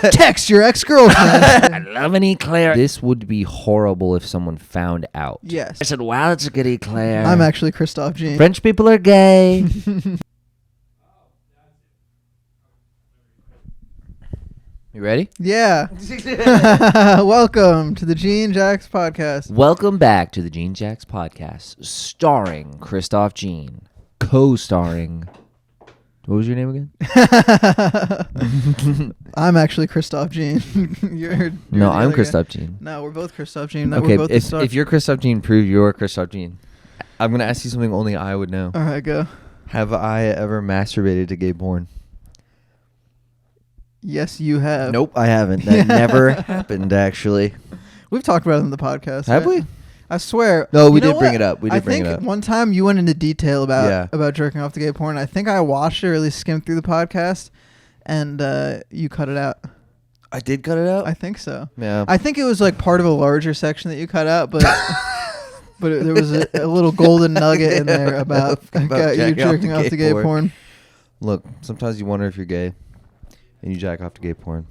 Text your ex-girlfriend. I love an eclair. This would be horrible if someone found out. Yes. I said, wow, that's a good eclair. I'm actually Christoph Jean. French people are gay. You ready? Yeah. Welcome to the JeanJax podcast. Welcome back to the JeanJax podcast, starring Christoph Jean, co-starring... What was your name again? I'm actually Christoph Jean. No, I'm Christoph Jean. No, we're both Christoph Jean. No, Okay, we're both if you're Christoph Jean, prove you're Christoph Jean. I'm going to ask you something only I would know. All right, go. Have I ever masturbated to gay porn? Yes, you have. Nope, I haven't. That never happened, actually. We've talked about it in the podcast. Have we? I swear. No, we You know did bring what? it up. We did bring it I up. think one time you went into detail about jerking off to gay porn. I think I watched it or at least skimmed through the podcast, and you cut it out. I did cut it out? I think so. Yeah. I think it was like part of a larger section that you cut out, but there was a little golden nugget in there about you jerking off to gay porn. Look, sometimes you wonder if you're gay, and you jack off to gay porn.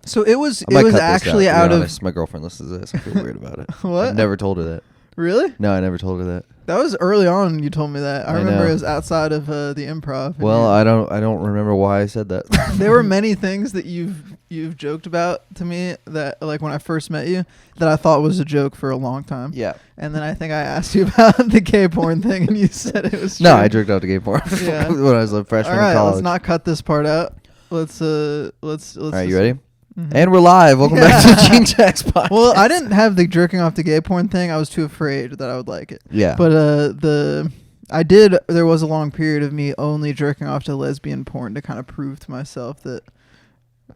So it was actually out of... My girlfriend listens to this. I feel weird about it. What? I've never told her that. Really? No, I never told her that. That was early on. You told me that. I remember know. it was outside of the improv. Well, I don't remember why I said that. There were many things that you've joked about to me that, like, when I first met you, that I thought was a joke for a long time. Yeah. And then I think I asked you about the gay porn thing, and you said it was true. No, I jerked off to gay porn Yeah. when I was a freshman All right, in college. let's not cut this part out. Let's. All right, you ready? Mhm. And we're live. Welcome back to the JeanJax podcast. Well, I didn't have the jerking off to gay porn thing. I was too afraid that I would like it. Yeah. But I did. There was a long period of me only jerking off to lesbian porn to kind of prove to myself that,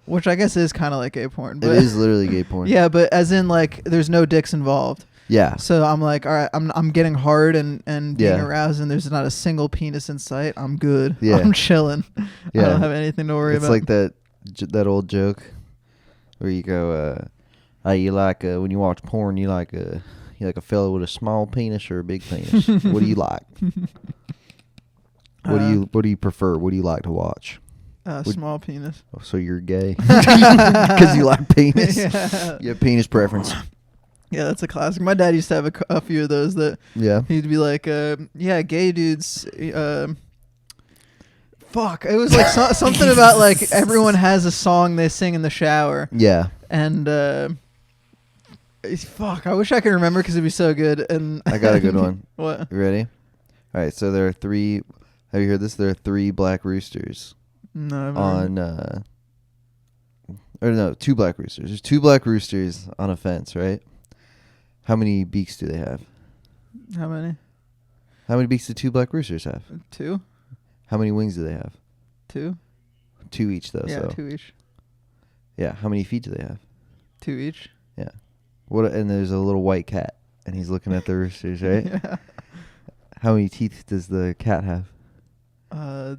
which I guess is kind of like gay porn. But it is literally gay porn. Yeah, but as in like there's no dicks involved. Yeah. So I'm like, all right, I'm getting hard and being Yeah. aroused, and there's not a single penis in sight. I'm good. Yeah. I'm chilling. Yeah. I don't have anything to worry It's about. like that old joke where you go, you like when you watch porn, you like a fellow with a small penis or a big penis. What do you like? What do you prefer? What do you like to watch? Small penis. Oh, so you're gay because you like penis. Yeah. You have penis preference. Yeah, that's a classic. My dad used to have a few of those that Yeah. he'd be like, yeah, gay dudes. Fuck. It was like something about like everyone has a song they sing in the shower. Yeah. And fuck, I wish I could remember because it'd be so good. And I got a good one. What? You ready? All right. So there are three. Have you heard this? There are three black roosters No. two black roosters. There's two black roosters on a fence, right? How many beaks do they have? How many? How many beaks do two black roosters have? 2? How many wings do they have? 2? 2 each, though. Yeah, so 2 each. yeah. How many feet do they have? 2 each. Yeah. What? And there's a little white cat, and he's looking at the roosters, right? Yeah. How many teeth does the cat have? I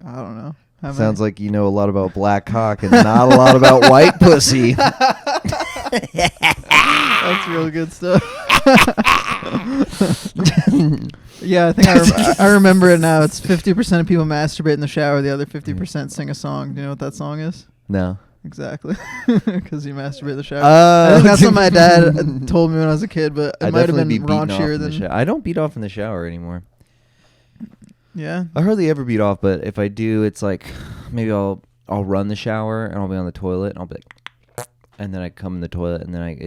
don't know. How Sounds like you know a lot about black cock and not a lot about white pussy. That's real good stuff. Yeah, I think I remember it now. It's 50% of people masturbate in the shower. The other 50% sing a song. Do you know what that song is? No. Exactly. Because you masturbate in the shower. I think that's what my dad told me when I was a kid, but it might have been raunchier than... I don't beat off in the shower anymore. Yeah? I hardly ever beat off, but if I do, it's like maybe I'll run the shower and I'll be on the toilet and I'll be like, and then I come in the toilet and then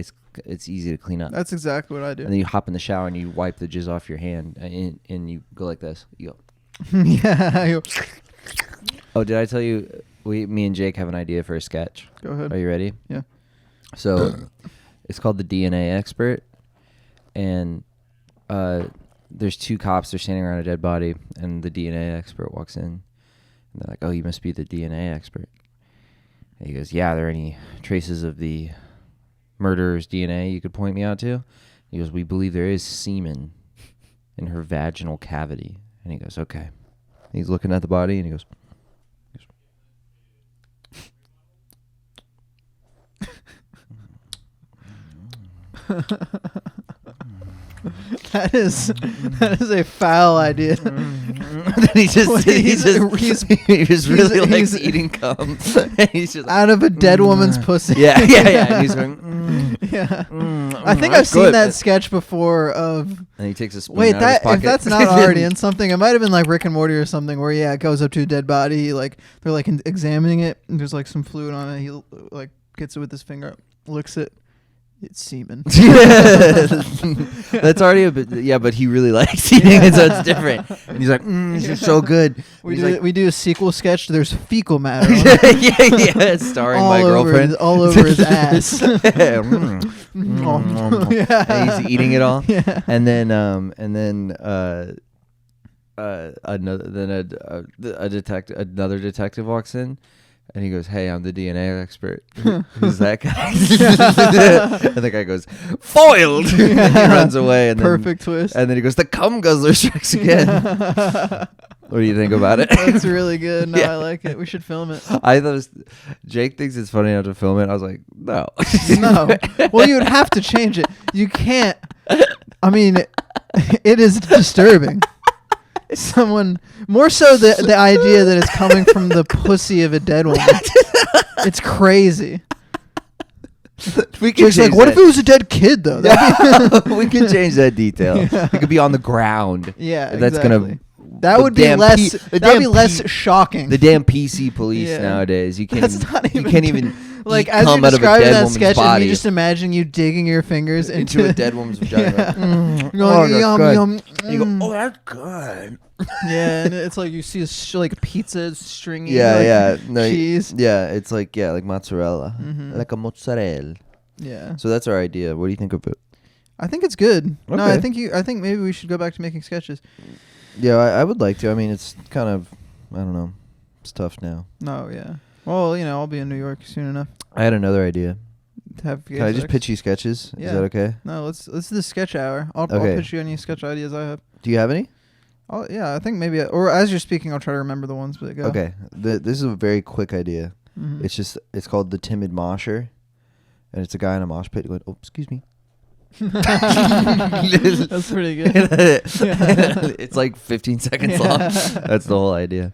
it's easy to clean up. That's exactly what I do. And then you hop in the shower and you wipe the jizz off your hand and you go like this. You go. Yeah. Oh, did I tell you? Me and Jake have an idea for a sketch. Go ahead. Are you ready? Yeah. So it's called The DNA Expert, and there's two cops. They're standing around a dead body, and the DNA expert walks in, and they're like, "Oh, you must be the DNA expert." And he goes, "Yeah, are there any traces of the murderer's DNA you could point me out to?" He goes, "We believe there is semen in her vaginal cavity." And he goes, "Okay." And he's looking at the body, and he goes, That is a foul idea. then he just He's really likes he's- eating cum. And he's just out of a dead woman's pussy. yeah. And he's going. Yeah. I think I've seen that sketch before of. And he takes a spoon Wait, out of his pocket. if that's not already in something, it might have been like Rick and Morty or something, where it goes up to a dead body, like they're like examining it, and there's like some fluid on it. He like gets it with his finger, licks it. It's semen. That's already a bit. Yeah, but he really likes eating it, so it's different. And he's like, this is so good. We do a sequel sketch. There's fecal matter on yeah, starring my girlfriend all over his ass. And he's eating it all. Yeah. And then another detective walks in, and he goes, "Hey, I'm the DNA expert." Who's that guy? And the guy goes, "Foiled!" And he runs away. And Perfect twist. And then he goes, "The cum guzzler strikes again." What do you think about it? That's really good. No, Yeah. I like it. We should film it. I thought Jake thinks it's funny enough to film it. I was like, no. No. Well, you would have to change it. You can't. I mean, it is disturbing. Someone more so the idea that it's coming from the pussy of a dead woman. It's crazy. We can Jake's like, what if it was a dead kid though? We can change that detail. Yeah. It could be on the ground. Yeah, That's exactly. gonna. That would be less. That would be less shocking. The damn PC police Yeah. nowadays. You can't. That's even, not you even can't even like eat as you're cum out of a describing dead that woman's sketch, and body you just imagine you digging your fingers into a dead woman's vagina. Yeah. Mm. You're Oh, like, that's yum, good. yum, And you go, mm. oh, that's good. Yeah, and it's like you see like pizza stringy. Yeah, like, yeah. No, cheese. Yeah, it's like mozzarella, Mhm. like a mozzarella. Yeah, So that's our idea. What do you think of it? I think it's good. No, Okay. I think maybe we should go back to making sketches. Yeah, I would like to. I mean, it's kind of, I don't know, it's tough now. No, yeah. Well, I'll be in New York soon enough. I had another idea. To have Can I just pitch you sketches? Yeah. Is that okay? No, let's do the sketch hour. I'll Okay. pitch you any sketch ideas I have. Do you have any? Yeah, I think maybe, or as you're speaking, I'll try to remember the ones. But go. Okay. This is a very quick idea. Mhm. It's called the timid mosher, and it's a guy in a mosh pit going, "Oh, excuse me." That's pretty good. It's like 15 seconds long. That's the whole idea.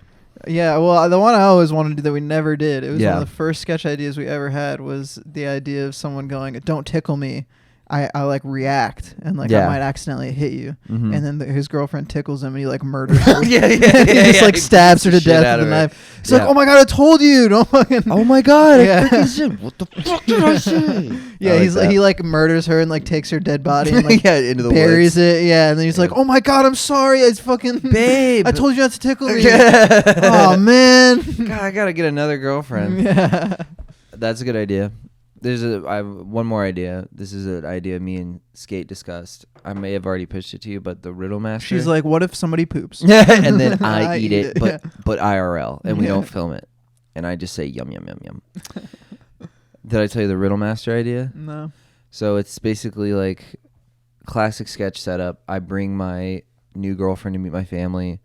Yeah, well, the one I always wanted to do that we never did. It was Yeah. one of the first sketch ideas we ever had. Was the idea of someone going, "Don't tickle me." I like react and like Yeah. I might accidentally hit you, Mhm. and then his girlfriend tickles him and he like murders her. yeah, he just like stabs her to beats the shit death out with a of her. knife. He's like, Yeah. "Oh my god, I told you!" Don't fucking. Oh my god! Yeah. I freaking said, what the fuck did I say? Yeah, I like he's that. he like murders her and like takes her dead body and like yeah, into the buries woods. it. Yeah, and then he's like, "Oh my god, I'm sorry. It's fucking Babe. I told you not to tickle me." oh Oh man. God, I gotta get another girlfriend. Yeah. That's a good idea. I have one more idea. This is an idea me and Skate discussed. I may have already pitched it to you, but the Riddle Master. She's like, "What if somebody poops?" and then I eat it, yeah. but IRL, and we Yeah. don't film it. And I just say yum yum yum yum. Did I tell you the Riddle Master idea? No. So it's basically like classic sketch setup. I bring my new girlfriend to meet my family,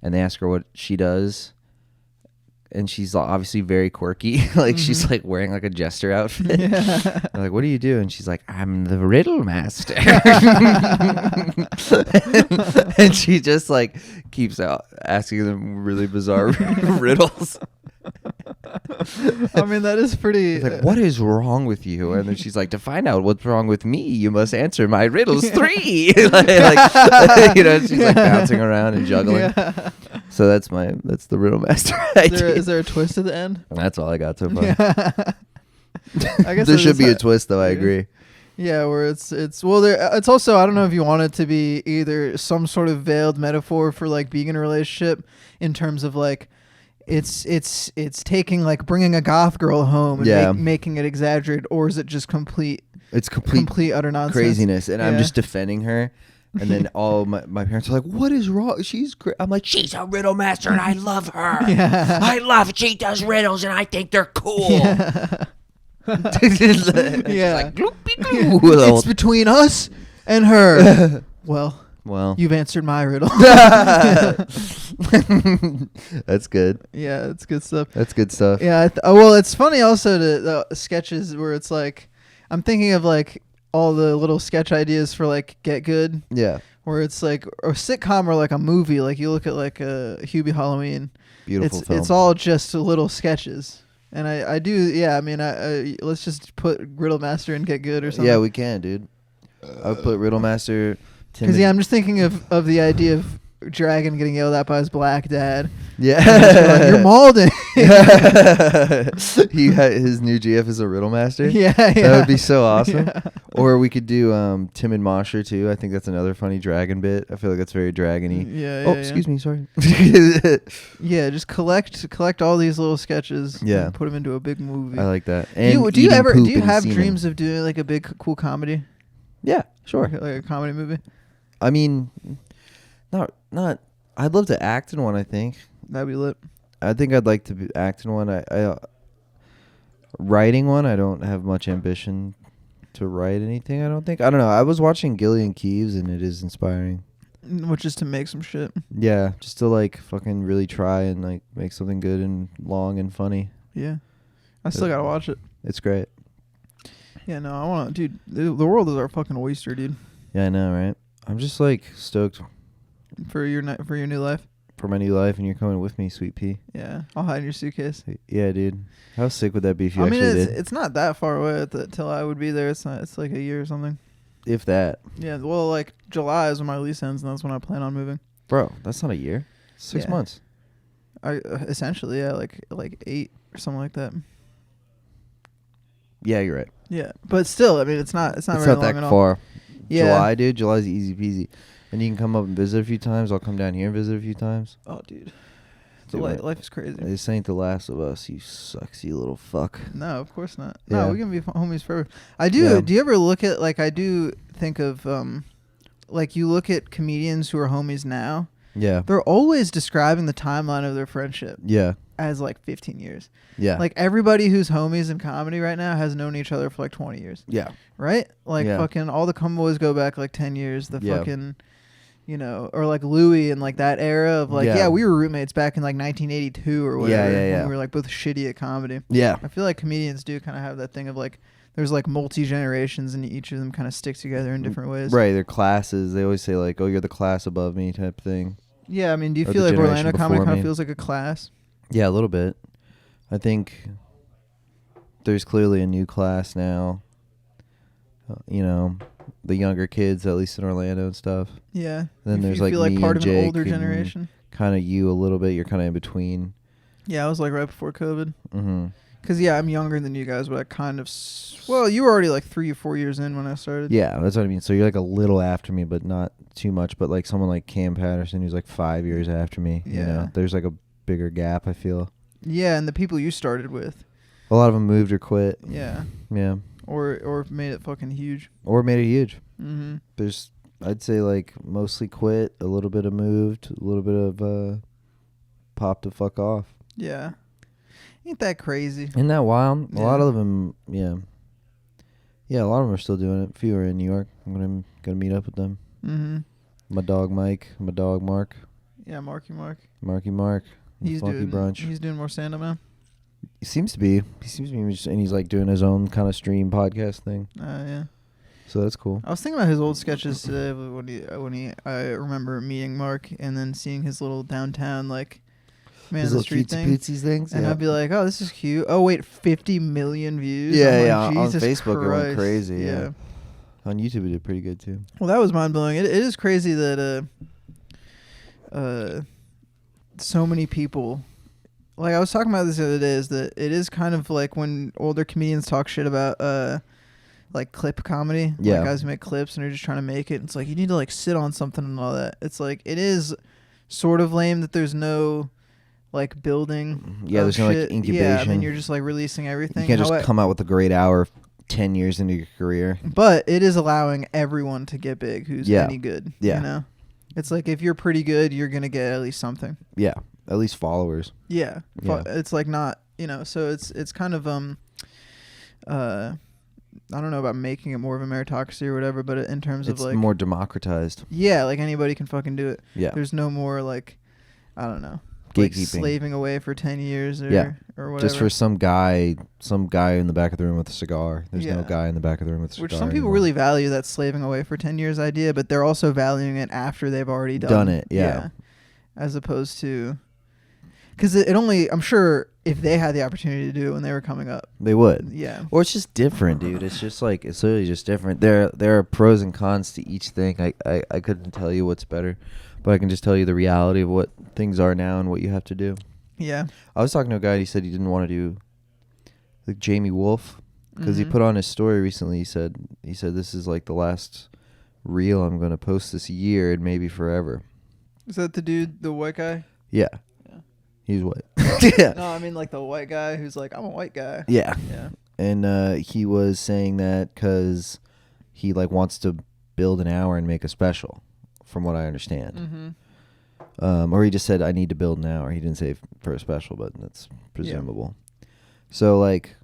and they ask her what she does. And she's obviously very quirky. Like she's like wearing like a jester outfit. Yeah. They're like, what do you do? And she's like, I'm the riddle master. And she just like keeps asking them really bizarre riddles. I mean, that is pretty. It's like, what is wrong with you? And then she's like, to find out what's wrong with me, you must answer my riddles 3. like, she's like bouncing around and juggling. Yeah. So that's the riddle master idea. Is there a twist at the end? That's all I got so far. Yeah. I guess There that should is be a how- twist, though. I agree. Yeah, where it's it's also, I don't know if you want it to be either some sort of veiled metaphor for like being in a relationship in terms of like it's taking like bringing a goth girl home and Yeah. making it exaggerated, or is it just complete It's complete utter nonsense? craziness, and I'm Yeah. just defending her. And then all my parents are like, "What is wrong? She's great." I'm like, "She's a riddle master, and I love her. Yeah. I love it. She does riddles, and I think they're cool." Yeah. She's Yeah. like, "Gloopy-gloo." The whole- It's between us and her. Well, well, you've answered my riddle. that's good. Yeah, it's good stuff. That's good stuff. Yeah, well, it's funny also the sketches where it's like I'm thinking of like all the little sketch ideas for like Get Good, Yeah. where it's like a sitcom or like a movie. Like you look at like a Hubie Halloween. Beautiful film. It's all just little sketches. And I do, yeah. I mean, let's just put Riddle Master and Get Good or something. Yeah, we can, dude. I would put Riddle Master. Because I'm just thinking of the idea of Dragon getting yelled at by his black dad. Yeah. Like, you're Malden. His new GF is a Riddle Master. Yeah. That would be so awesome. Yeah. Or we could do Tim and Mosher too. I think that's another funny dragon bit. I feel like that's very dragony. Yeah. Oh, excuse me. Sorry. Yeah, just collect all these little sketches. Yeah. And put them into a big movie. I like that. And do you eating poop have and dreams semen. of doing like a big cool comedy? Yeah, sure. Like a comedy movie? I mean, not. I'd love to act in one. I think. That'd be lit. I think I'd like to act in one. I writing one. I don't have much ambition to write anything. I don't think. I don't know. I was watching Gillian Keeves, and it is inspiring. Which is to make some shit. Yeah, just to like fucking really try and like make something good and long and funny. Yeah, I still gotta watch it. It's great. Yeah, no, I want to, dude. The world is our fucking oyster, dude. Yeah, I know, right? I'm just like stoked For your new life. for my new life, and you're coming with me, sweet pea. Yeah, I'll hide in your suitcase. Yeah, dude. How sick would that be if you I mean, actually did? it's not that far away till I would be there. It's not. It's like a year or something. If that. Yeah, well, like July is when my lease ends, and that's when I plan on moving. Bro, that's not a year. 6 Yeah. months. I essentially, yeah, like 8 or something like that. Yeah, you're right. Yeah, but still, I mean, it's not very long that at all. far. Yeah. July, dude. July's easy peasy. And you can come up and visit a few times. I'll come down here and visit a few times. Oh, dude. Dude, Life is crazy. This ain't The Last of Us, you sexy little fuck. No, of course not. Yeah. No, we're gonna be homies forever. I do. Yeah. Do you ever look at I do think of like you look at comedians who are homies now. Yeah. They're always describing the timeline of their friendship Yeah. as like 15 years. Yeah. Like everybody who's homies in comedy right now has known each other for like 20 years. Yeah. Right? Like Yeah. fucking all the Cumboys go back like 10 years. The Yeah. fucking, or like Louis and like that era of like, Yeah. we were roommates back in like 1982 or whatever. Yeah. When we were like both shitty at comedy. Yeah. I feel like comedians do kind of have that thing of like, there's like multi-generations and each of them kind of stick together in different ways. Right. They're classes. They always say like, oh, you're the class above me type thing. Yeah, I mean, do you Or feel the like generation Orlando comedy before kind me. of feels like a class? Yeah, a little bit. I think there's clearly a new class now. The younger kids, at least in Orlando and stuff. Yeah. Then you there's feel like me part and of an Jake older and generation. Kind of you a little bit. You're kind of in between. Yeah, I was like right before COVID. Mm-hmm. Because, I'm younger than you guys, but I kind of... Well, you were already like 3 or 4 years in when I started. Yeah, that's what I mean. So you're like a little after me, but not too much. But like someone like Cam Patterson, who's like 5 years after me. Yeah. There's like a bigger gap, I feel. Yeah, and the people you started with. A lot of them moved or quit. Yeah. Yeah. Or made it fucking huge. Or made it huge. Mm-hmm. There's, I'd say like mostly quit, a little bit of moved, a little bit of popped the fuck off. Yeah. Ain't that crazy? Isn't that wild? Yeah. A lot of them, yeah. Yeah, a lot of them are still doing it. A few are in New York. I'm gonna meet up with them. Mm-hmm. My dog Mike, my dog Mark. Yeah, Marky Mark. Marky Mark. He's Funky doing Brunch. He's doing more stand-up now. He seems to be. And he's like doing his own kind of stream podcast thing. Yeah. So that's cool. I was thinking about his old sketches today I remember meeting Mark and then seeing his little downtown man His of the little street cutesy thing. pootsy things. And yeah. I'd be like, oh, this is cute. Oh, wait, 50 million views? Yeah, I'm yeah, like, on Jesus Facebook it went Christ. crazy, yeah. On YouTube it did pretty good too. Well, that was mind-blowing. It is crazy that so many people... Like, I was talking about this the other day, is that it is kind of like when older comedians talk shit about... clip comedy. Yeah. Like guys who make clips and are just trying to make it. It's like you need to sit on something and all that. It's like it is sort of lame that there's no building. Yeah, of there's no shit. incubation. Yeah, I mean you're just releasing everything. You can't just come out with a great hour 10 years into your career. But it is allowing everyone to get big who's any good. Yeah. You know? It's like if you're pretty good, you're gonna get at least something. Yeah. At least followers. Yeah. Yeah. It's like not so it's kind of I don't know about making it more of a meritocracy or whatever, but in terms It's of more democratized. yeah, anybody can fucking do it. Yeah. There's no more I don't know. like gatekeeping. slaving away for 10 years or whatever. Just for some guy in the back of the room with a cigar. There's no Yeah. guy in the back of the room with a cigar. Which some people anymore. really value that slaving away for 10 years idea, but they're also valuing it after they've already done it. Yeah. As opposed to, because it only, I'm sure if they had the opportunity to do it when they were coming up, They would. yeah. Or it's just different, dude. It's just like, it's literally just different. There are pros and cons to each thing. I couldn't tell you what's better, but I can just tell you the reality of what things are now and what you have to do. Yeah. I was talking to a guy. He said he didn't want to do like Jamie Wolf because he Mhm. put on his story recently. He said this is like the last reel I'm going to post this year and maybe forever. Is that the dude, the white guy? Yeah. Yeah. He's white. Yeah. No, I mean like the white guy who's like, I'm a white guy. Yeah. Yeah. And he was saying that because he like wants to build an hour and make a special, from what I understand. Mm-hmm. Or he just said, I need to build an hour. He didn't say for a special, but that's presumable. So, like,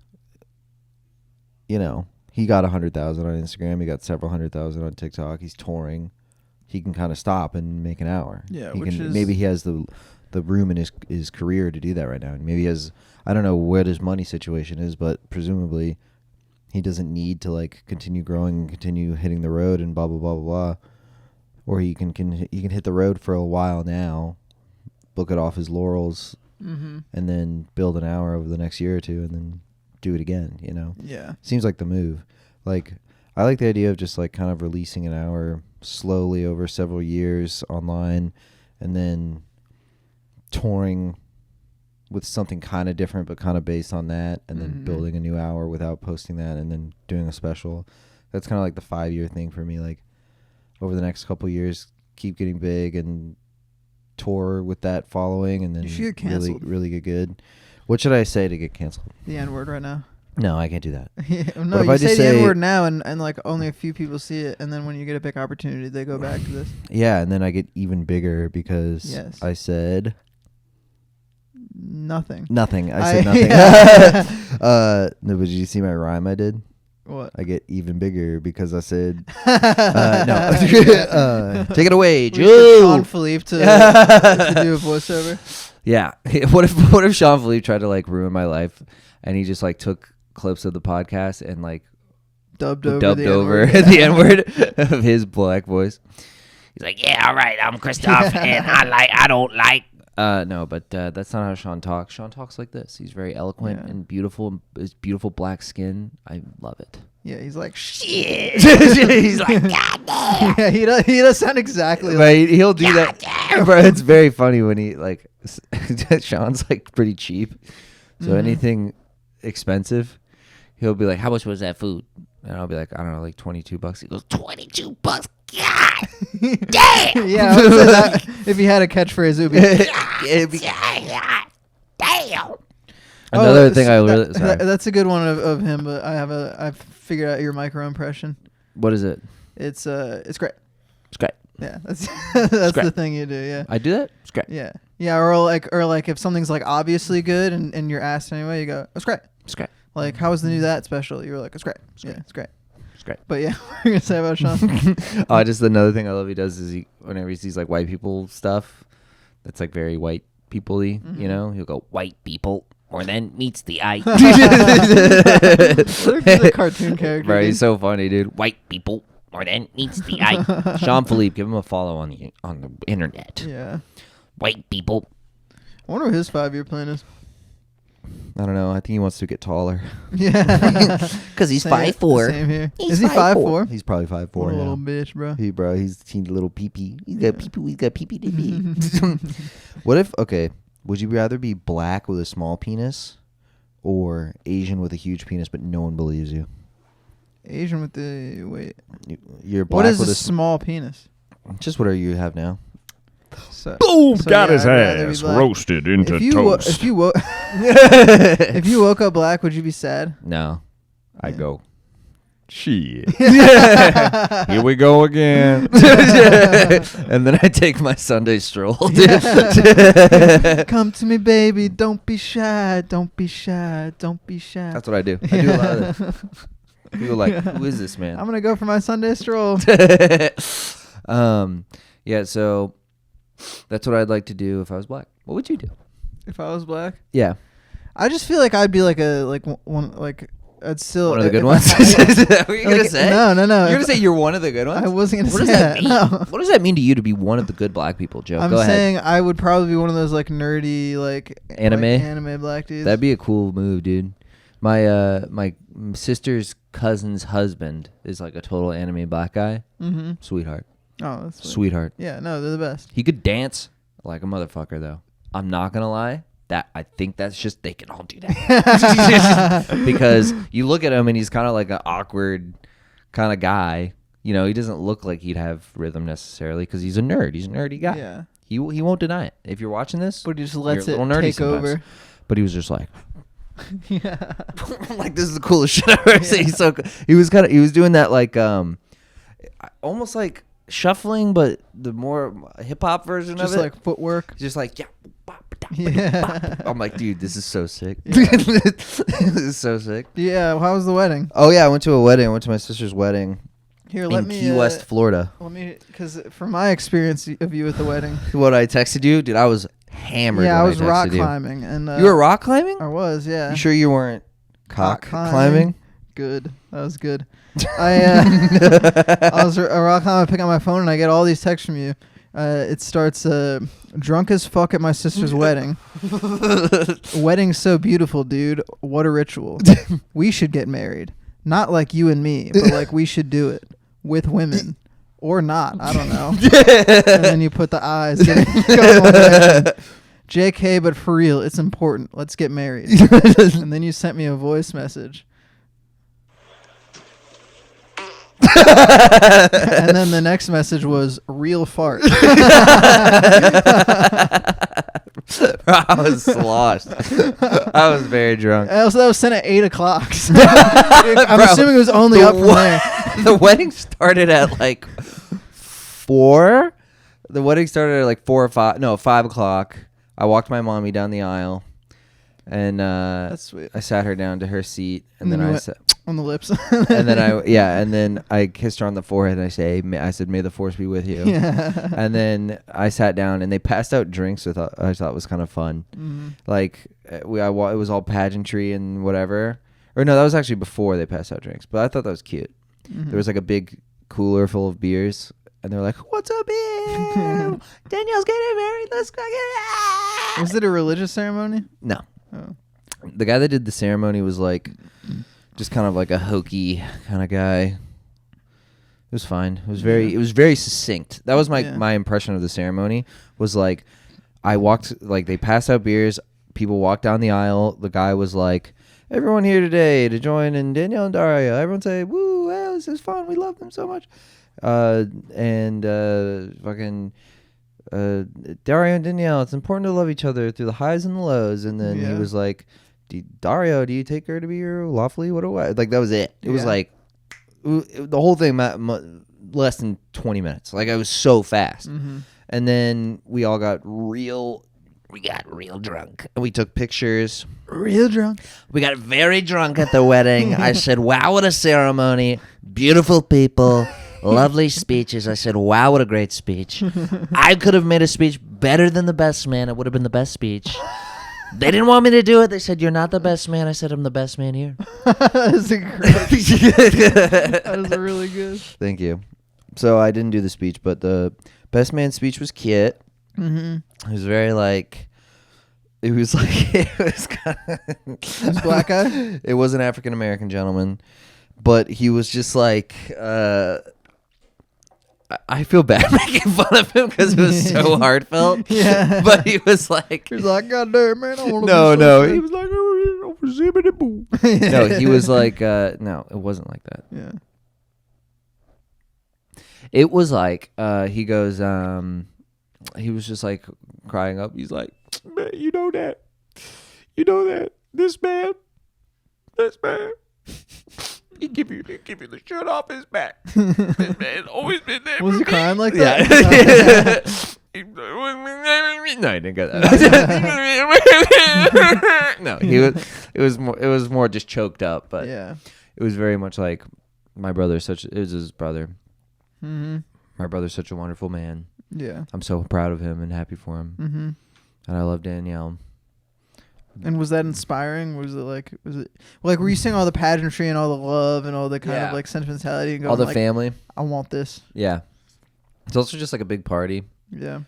you know, he got 100,000 on Instagram. He got several 100,000 on TikTok. He's touring. He can kind of stop and make an hour. Yeah, he which can, is... maybe he has the room in his career to do that right now. And maybe he has, I don't know what his money situation is, but presumably he doesn't need to, like, continue growing and continue hitting the road and blah, blah, blah, blah, blah. Or he can hit the road for a while now, book it off his laurels, Mm-hmm. and then build an hour over the next year or two and then do it again, you know? Yeah. Seems like the move. Like, I like the idea of just, like, kind of releasing an hour slowly over several years online and then touring with something kind of different but kind of based on that and then Mhm. building a new hour without posting that and then doing a special. That's kind of like the 5-year thing for me. Like, over the next couple years, keep getting big and tour with that following and then You should get really, canceled. really get good. What should I say to get canceled? The N-word right now. No, I can't do that. No, What if you I say just the say- N-word now and like only a few people see it, and then when you get a big opportunity, they go back to this. Yeah, and then I get even bigger because Yes. I said Nothing. nothing. I said nothing. Yeah. No, but did you see my rhyme I did? What? I get even bigger because I said no. Take it away, We should Joe. Sean Philippe to do a voiceover. Yeah. What if Sean Philippe tried to like ruin my life and he just like took clips of the podcast and like Dubbed over the N-word of his black voice. He's like, yeah, all right, I'm Christoph and I don't like. No, but that's not how Sean talks. Sean talks like this. He's very eloquent Yeah. and beautiful. His beautiful black skin. I love it. Yeah, he's like, shit. He's like, God damn. Yeah, he does sound exactly like. Right, he'll do that. Bro, it's very funny when he like Sean's like pretty cheap, so Mhm. anything expensive, he'll be like, "How much was that food?" And I'll be like, "I don't know, like $22." He goes, $22. God damn. Yeah, I would say that if he had a catchphrase, it would be. It'd be- damn. Another thing I really sorry. That's a good one of him, but I've figured out your micro impression. What is it? It's great. It's great. Yeah, that's that's great. the thing you do. Yeah. I do that. It's great. Yeah. Yeah, or like if something's like obviously good and you're asked anyway, you go, "It's great." It's great. Like, how was the new that special? You were like, "It's great." Yeah, it's great. It's great. But yeah, what are you gonna say about Sean? Oh, just another thing I love he does is whenever he sees like white people stuff that's like very white people-y, Mhm. you know, he'll go, white people more than meets the eye. What if he's a cartoon character? Bro, he's dude? so funny, dude. White people more than meets the eye. Sean Philippe, give him a follow on the internet. Yeah. White people. I wonder what his 5-year plan is. I don't know. I think he wants to get taller. Yeah. Because he's Same- 5'4". Same here. He's Is he 5'4"? He's probably 5'4". What a yeah. little bitch, bro. He's a teeny little pee-pee. He's Yeah. got pee-pee to pee. What if, okay, would you rather be black with a small penis or Asian with a huge penis but no one believes you? Asian with the wait. You're black What is with a a small penis? just whatever you have now. So, Boom! so Got yeah, his I'd rather be ass black. roasted into If you toast. if you woke up black, would you be sad? No. I Yeah. go. Shit. Here we go again. And then I take my Sunday stroll. Come to me, baby. Don't be shy. Don't be shy. Don't be shy. That's what I do. I do a lot of that. People are like, who is this man? I'm gonna go for my Sunday stroll. Yeah, so that's what I'd like to do if I was black. What would you do? If I was black, Yeah. I just feel like I'd be like I'd still One of the good if I ones? had- Is that what you're going to like, say? No. You're going if to say you're one of the good ones? I wasn't gonna What say does that mean? No. What does that mean to you to be one of the good black people, Joe? I'm Go ahead. saying I would probably be one of those like nerdy like Anime? like, anime black dudes. That'd be a cool move, dude. My sister's cousin's husband is like a total anime black guy. Mm-hmm. Sweetheart. Oh, that's sweet. Sweetheart. Yeah, no, they're the best. He could dance like a motherfucker, though. I'm not gonna lie. That I think that's just they can all do that because you look at him and he's kind of like an awkward kind of guy. You know, he doesn't look like he'd have rhythm necessarily because he's a nerd. He's a nerdy guy. Yeah, He won't deny it. If you're watching this, but he just lets you're a it little nerdy take sometimes. over. But he was just like, Yeah. like this is the coolest shit I've ever seen. He's so he was doing that like almost like shuffling, but the more hip hop version Just of it. like footwork. Just like, yeah. Yeah. I'm like, dude, this is so sick. Yeah. This is so sick. Yeah. How was the wedding? Oh, yeah. I went to a wedding. I went to my sister's wedding Here, let in me. Key West, Florida. Let me, because from my experience of you at the wedding. What I texted you? Dude, I was hammered. Yeah, I when was texted rock you. climbing, and You were rock climbing? I was, yeah. You sure you weren't cock climbing? climbing? Good. That was good. I was a rock climbing. I pick up my phone and I get all these texts from you. It starts drunk as fuck at my sister's wedding. Wedding's so beautiful, dude. What a ritual. We should get married. Not like you and me, but like we should do it with women. Or not. I don't know. And then you put the eyes. Going one direction. JK, but for real, it's important. Let's get married. And then you sent me a voice message. And then the next message was real fart. I was sloshed. I was very drunk. That was sent at 8 o'clock. So I'm assuming it was only up from there. The wedding started at like 4. The wedding started at like 4 or 5. No, 5 o'clock. I walked my mommy down the aisle, and That's sweet. I sat her down to her seat, and And then then you I went- said, On the lips. and then I kissed her on the forehead, and I said, "May the force be with you." Yeah. And then I sat down, and they passed out drinks, which I thought was kind of fun. Mhm. Like it was all pageantry and whatever. Or no, that was actually before they passed out drinks. But I thought that was cute. Mhm. There was like a big cooler full of beers, and they're like, "What's up, beer? Danielle's getting married. Let's go get it." Was it a religious ceremony? No, Oh. the guy that did the ceremony was like, just kind of like a hokey kind of guy. It was fine. It was very succinct. That was my impression of the ceremony. Was like, I walked, like they passed out beers. People walked down the aisle. The guy was like, "Everyone here today to join in Danielle and Daria. Everyone say, woo, hey, this is fun. We love them so much." Dario and Danielle, it's important to love each other through the highs and the lows. And then he was like, Dario, do you take her to be your lawfully? What do I like? That was it. It was like the whole thing less than 20 minutes. Like, I was so fast. Mm-hmm. And then we all got real drunk. And we took pictures. Real drunk. We got very drunk at the wedding. I said, wow, what a ceremony. Beautiful people. Lovely speeches. I said, wow, what a great speech. I could have made a speech better than the best man. It would have been the best speech. They didn't want me to do it. They said, you're not the best man. I said, I'm the best man here. That is really good. Thank you. So I didn't do the speech, but the best man speech was Kit. Mm-hmm. It was very like, it was kind of, This black guy? It was an African American gentleman, but he was just like, I feel bad making fun of him because it was so heartfelt. Yeah. But he was like, He's like, God damn, man, I want to no. be He was like, no, he was like, no, it wasn't like that. Yeah. It was like, he goes, he was just like crying up. He's like, man, you know that, this man, he give you the shirt off his back. This man always been there. Was for he me. crying like Yeah. that? No, I didn't get that. No, it was more just choked up, but Yeah. it was very much like it was his brother. Mm-hmm. My brother's such a wonderful man. Yeah. I'm so proud of him and happy for him. Mm-hmm. and I love Danielle. And was that inspiring? Was it like were you seeing all the pageantry and all the love and all the kind of like sentimentality and going all the like, family? I want this. Yeah. It's also just like a big party. Yeah.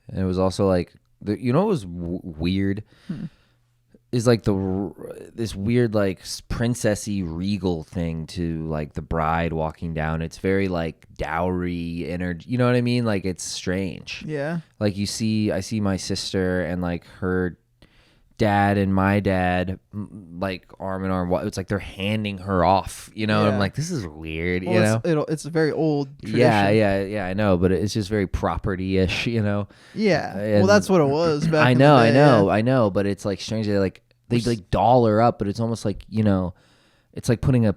And it was also like, you know what was weird? Is like this weird like princessy regal thing to like the bride walking down. It's very like dowry energy. You know what I mean? Like it's strange. Yeah. Like I see my sister and like her dad and my dad like arm in arm. It's like they're handing her off, you know. Yeah. And I'm like, this is weird, Well, you know. It's a very old tradition. Yeah, I know, but it's just very property-ish, you know. Yeah. And Well, that's what it was back I in know, the day, I know, but it's like strange. They like doll her up, but it's almost like, you know, it's like putting a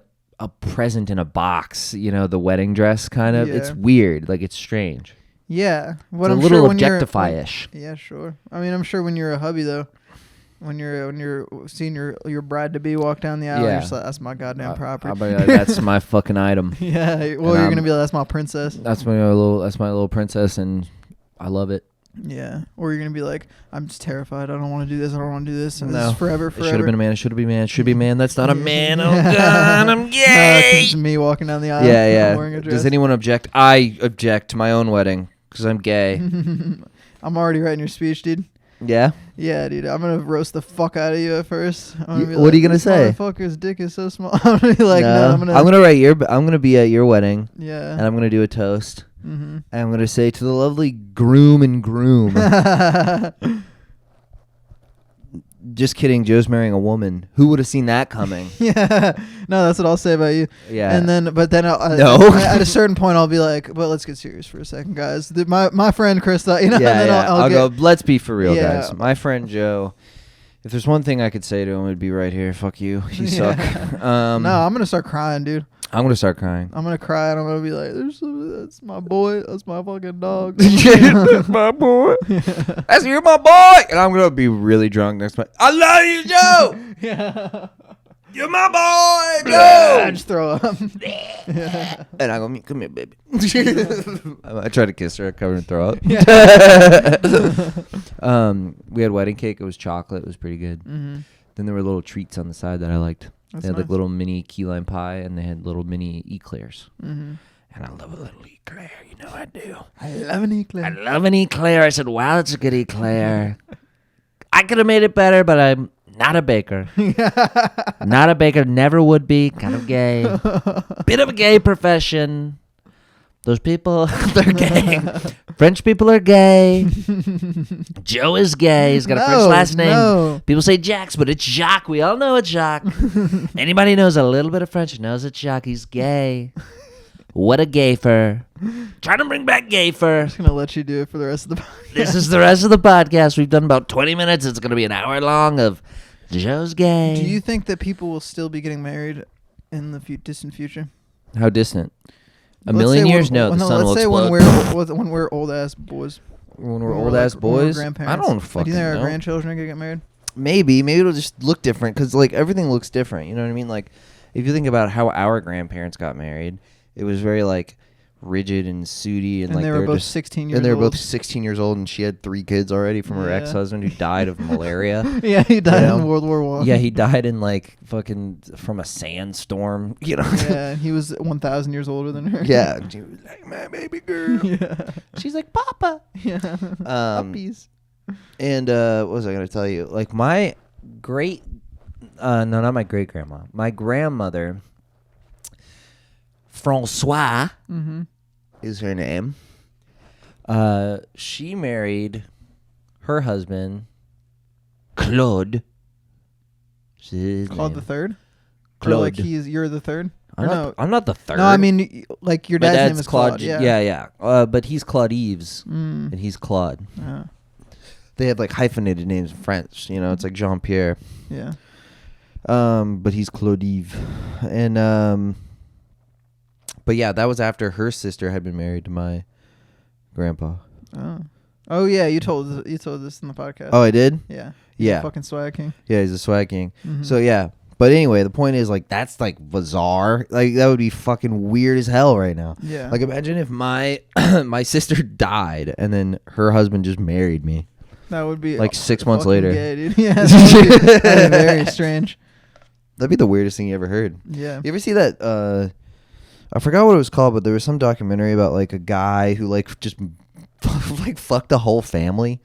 present in a box, you know, the wedding dress kind of. Yeah. It's weird, like it's strange. Yeah. What It's I'm a little sure when you're, objectify-ish. yeah, sure. I mean, I'm sure when you're a hubby though, when you're seeing your bride to be walk down the aisle, you're just like, that's my goddamn property. I'll be like, that's my fucking item. Yeah. Well, you're gonna be like, that's my princess. That's my little princess, and I love it. Yeah. Or you're gonna be like, I'm just terrified. I don't want to do this. I don't want to do this. And No. this is forever. It should have been a man. It should have been a man. It should be a man. That's not a man. Oh Yeah. God, I'm gay. It's me walking down the aisle. Yeah. Wearing a dress. Does anyone object? I object to my own wedding because I'm gay. I'm already writing your speech, dude. Yeah. Yeah, dude. I'm gonna roast the fuck out of you at first. I'm gonna be What are you gonna "This say?" Motherfucker's dick is so small. I'm gonna be like, no. I'm gonna be at your wedding, Yeah. and I'm gonna do a toast, Mm-hmm. and I'm gonna say to the lovely groom and groom. Just kidding. Joe's marrying a woman. Who would have seen that coming? Yeah. No, that's what I'll say about you. Yeah. And then, but then No. at a certain point, I'll be like, but let's get serious for a second, guys. My friend Krista, you know. Yeah, and then yeah. I'll go. Let's be for real, Yeah. guys. My friend Joe. If there's one thing I could say to him, it'd be right here. Fuck you. You suck. No, I'm gonna start crying, dude. I'm gonna start crying. I'm gonna cry and I'm gonna be like, that's my boy. That's my fucking dog. That's my boy. That's you're my boy. And I'm gonna be really drunk next month. I love you, Joe. Yeah. You're my boy, I Joe. just throw up. And I go, come here, baby. I try to kiss her, cover and throw up. We had wedding cake. It was chocolate. It was pretty good. Mm-hmm. Then there were little treats on the side that I liked. That's They had like nice. little mini key lime pie, and they had little mini eclairs. Mm-hmm. And I love a little eclair. You know I do. I love an eclair. I love an eclair. I said, wow, that's a good eclair. I could have made it better, but I'm not a baker. Not a baker. Never would be. Kind of gay. Bit of a gay profession. Those people, they're gay. French people are gay. Joe is gay. He's got a French last name. No. People say Jax, but it's Jacques. We all know it's Jacques. Anybody knows a little bit of French knows it's Jacques. He's gay. What a gayfer. Trying to bring back gayfer. I'm just gonna let you do it for the rest of the podcast. This is the rest of the podcast. We've done about 20 minutes. It's going to be an hour long of Joe's gay. Do you think that people will still be getting married in the distant future? How distant? A Let's million say years? when- No, the no, sun will let's say explode. when we're old ass boys. When we're When old ass when we're boys? I grandparents. don't Like, fucking do you think our know. grandchildren are gonna get married? Maybe it'll just look different because like everything looks different. You know what I mean? Like if you think about how our grandparents got married, it was very like rigid and sooty, and like they were both just 16 years and they were old. both 16 years old, and she had 3 kids already from her Yeah. ex-husband who died of malaria. Yeah, he died know? in World War One. Yeah, he died in like fucking from a sandstorm. You know? Yeah, and he was 1,000 years older than her. Yeah, and she was like, my baby girl. Yeah. She's like, Papa. Yeah. Puppies. And what was I going to tell you? Like my no, not my great grandma. My grandmother, Francois, Mm-hmm. is her name. She married her husband, Claude. Claude the Third. Claude. Or like you're the third. Or no. I'm not the third. No, I mean like your My dad's name dad's is Claude. Yeah. But he's Claude Eves, Mm. and he's Claude. Yeah. They have like hyphenated names in French. You know, it's like Jean Pierre. Yeah. But he's Claude Yves. And but yeah, that was after her sister had been married to my grandpa. Oh. Oh yeah, you told this in the podcast. Oh, I did? Yeah. He's Yeah. a fucking swag king. Yeah, he's a swag king. Mhm. So yeah. But anyway, the point is like that's like bizarre. Like that would be fucking weird as hell right now. Yeah. Like imagine if my my sister died and then her husband just married me. That would be Like 6 months fucking later. Gay, dude. Yeah, that'd be very strange. That'd be the weirdest thing you ever heard. Yeah. You ever see that? I forgot what it was called, but there was some documentary about like a guy who like just like fucked a whole family.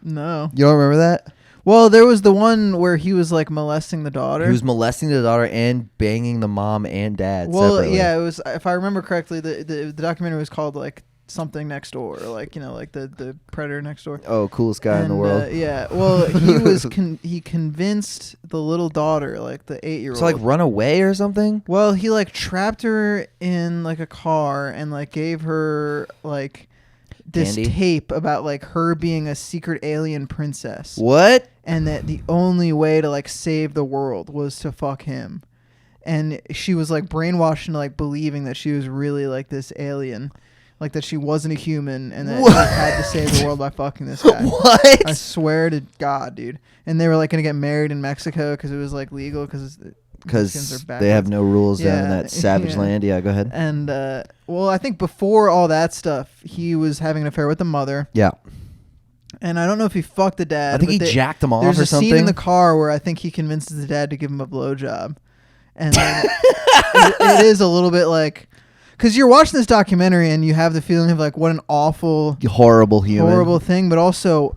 No. You don't remember that? Well, there was the one where he was like molesting the daughter. He was molesting the daughter and banging the mom and dad. Well, separately. yeah, it was. If I remember correctly, the documentary was called like something next door, or like like the predator next door. Oh, coolest guy in the world. Yeah. Well, he was he convinced the little daughter, like the 8-year-old. So like run away or something. Well, he like trapped her in like a car and like gave her like this Candy? tape about like her being a secret alien princess. What? And that the only way to like save the world was to fuck him. And she was like brainwashed into like believing that she was really like this alien, like that she wasn't a human, and that she had to save the world by fucking this guy. What? I swear to God, dude. And they were like gonna get married in Mexico because it was like legal because They have no rules down in Yeah, that savage yeah. land. Yeah, go ahead. And well, I think before all that stuff, he was having an affair with the mother. Yeah. And I don't know if he fucked the dad. I think he but jacked him off there's or a something. scene in the car where I think he convinces the dad to give him a blowjob. And then it is a little bit like, because you're watching this documentary and you have the feeling of like, what an awful, Horrible human. horrible thing. But also,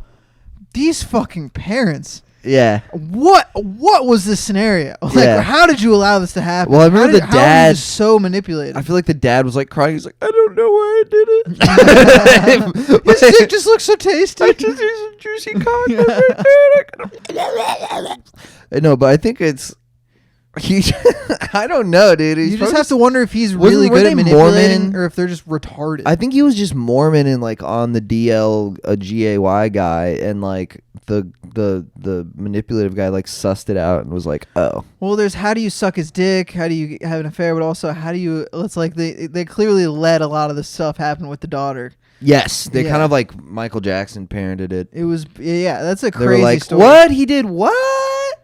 these fucking parents. Yeah. What was this scenario? Like, Yeah. how did you allow this to happen? Well, I remember the how were you dad- just so manipulated. I feel like the dad was like crying. He's like, I don't know why I did it. His dick just looks so tasty. I just use some juicy cock. No, but I think it's. I don't know, dude. You He's just probably have to wonder if he's Wasn't- really weren't good they at manipulating, Mormon? or if they're just retarded. I think he was just Mormon and like on the DL a GAY guy, and like the manipulative guy like sussed it out and was like, oh. Well, there's how do you suck his dick? How do you have an affair? But also, how do you? It's like they clearly let a lot of this stuff happen with the daughter. Yes, they Yeah. kind of like Michael Jackson parented it. It was that's a They were crazy like, story. what? He did what?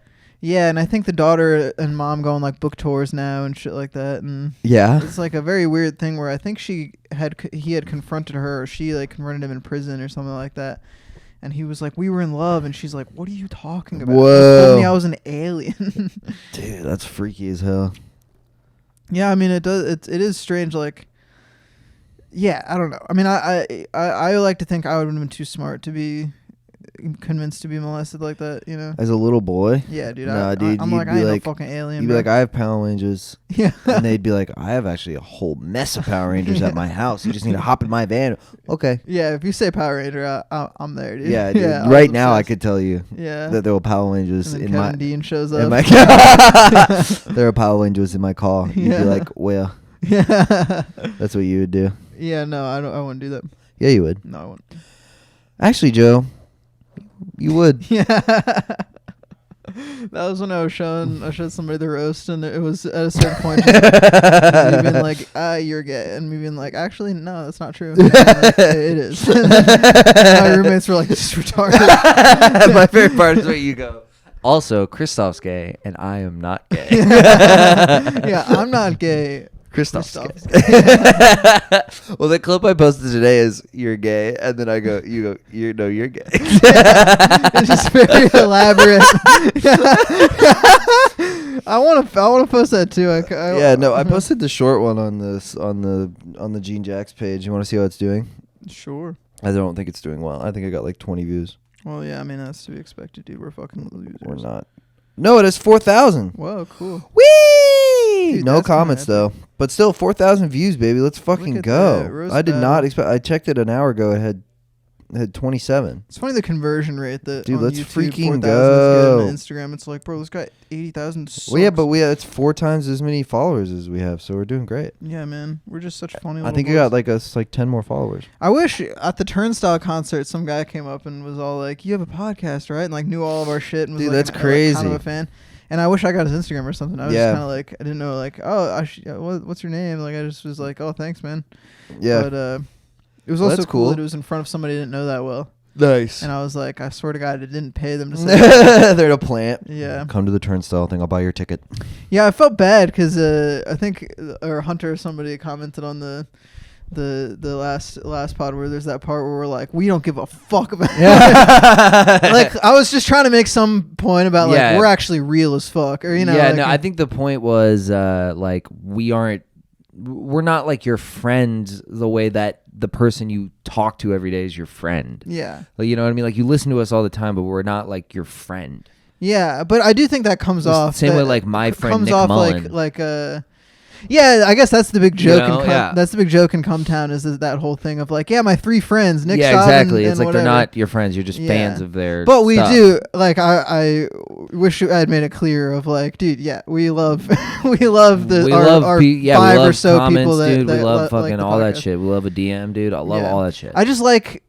Yeah, and I think the daughter and mom go on like book tours now and shit like that, and Yeah. it's like a very weird thing where I think he had confronted her, or she like confronted him in prison or something like that. And he was like, we were in love. And she's like, what are you talking about? Whoa. You told me I was an alien. Dude, that's freaky as hell. Yeah, I mean, it is strange. Like, yeah, I don't know. I mean, I like to think I would have been too smart to be convinced to be molested like that, you know? As a little boy, Yeah, dude. Nah, dude, I'm you'd like, be I ain't like- no fucking alien. you'd be bro. like, I have Power Rangers. yeah. And they'd be like, I have actually a whole mess of Power Rangers at my house. You just need to hop in my van. Okay. Yeah, if you say Power Ranger, I'm there, dude. Yeah, dude. I Right was now, I obsessed. could tell you Yeah. that there were Power Rangers And then in Kevin my. Dean shows In up. my there are Power Rangers in my car. You'd Yeah. be like, well, yeah. that's what you would do. Yeah, no, I wouldn't do that. Yeah, you would. No, I wouldn't. Actually, Joe, you would. Yeah. That was when I showed somebody the roast, and it was at a certain point just me being like, you're gay, and me being like, actually, no, that's not true. And like, it is. My roommates were like, this is retarded. My favorite part is where you go. Also, Christoph's gay, and I am not gay. Yeah, I'm not gay. Christoph's Christoph's gay. Well, the clip I posted today is you're gay, and then you go, you're gay. It's just very elaborate. I want to post that too. I posted the short one on the JeanJax page. You want to see how it's doing? Sure. I don't think it's doing well. I think I got like 20 views. Well, yeah, I mean, that's to be expected, dude. We're fucking losers. Or not. No, it has 4,000. Whoa, cool. Whee! Dude, No that's kinda comments epic. though. But still 4,000 views, baby. Let's fucking at go. that. Roast I did battle. not expect. I checked it an hour ago. It had 27. It's funny the conversion rate that Dude, on let's YouTube, freaking 4,000 is good, go. and Instagram, it's like, bro, this guy 80,000. Well, yeah, but it's 4 times as many followers as we have, so we're doing great. Yeah, man, we're just such funny. I little think boys. you got like us like 10 more followers. I wish at the Turnstile concert, some guy came up and was all like, "You have a podcast, right?" And like knew all of our shit. And was Dude, like that's kind crazy. of a fan. And I wish I got his Instagram or something. I was Yeah. just kind of like, I didn't know, like, oh, what's your name? Like, I just was like, oh, thanks, man. Yeah. But it was Well, also that's cool cool. that it was in front of somebody I didn't know that well. Nice. And I was like, I swear to God, I didn't pay them to say that. They're at a plant. Yeah. Come to the Turnstile thing. I'll buy your ticket. Yeah, I felt bad because I think or Hunter or somebody commented on the the last pod where there's that part where we're like, we don't give a fuck about like I was just trying to make some point about like we're actually real as fuck, or like, I think the point was like we're not like your friend the way that the person you talk to every day is your friend. Yeah, like, you know what I mean, like you listen to us all the time, but we're not like your friend. Yeah, but I do think that comes off the same way like my friend comes Nick off Mullen. like yeah, I guess that's the big joke. That's the big joke in Cumtown is that whole thing of like, my 3 friends, Nick. Yeah, Staub exactly. and it's like whatever. they're not your friends. You're just fans of their. But we stuff. do like. I wish I had made it clear of like, dude. Yeah, we love our 5 or so comments, people that dude. We love like fucking the all that podcast. shit. We love a DM, dude. I love all that shit. I just like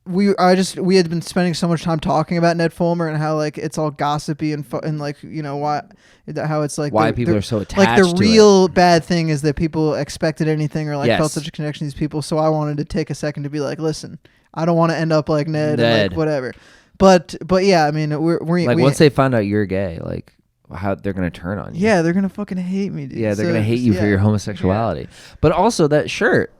we had been spending so much time talking about Ned Fulmer and how like it's all gossipy and like why how it's like why people are so attached. Like the to real bad thing is that people expected anything or like Yes. felt such a connection to these people. So I wanted to take a second to be like, listen, I don't want to end up like Ned. And like whatever. But yeah, I mean we're like once they find out you're gay, like how they're gonna turn on you. Yeah, they're gonna fucking hate me, dude. Yeah, they're gonna hate you for your homosexuality. But also that shirt.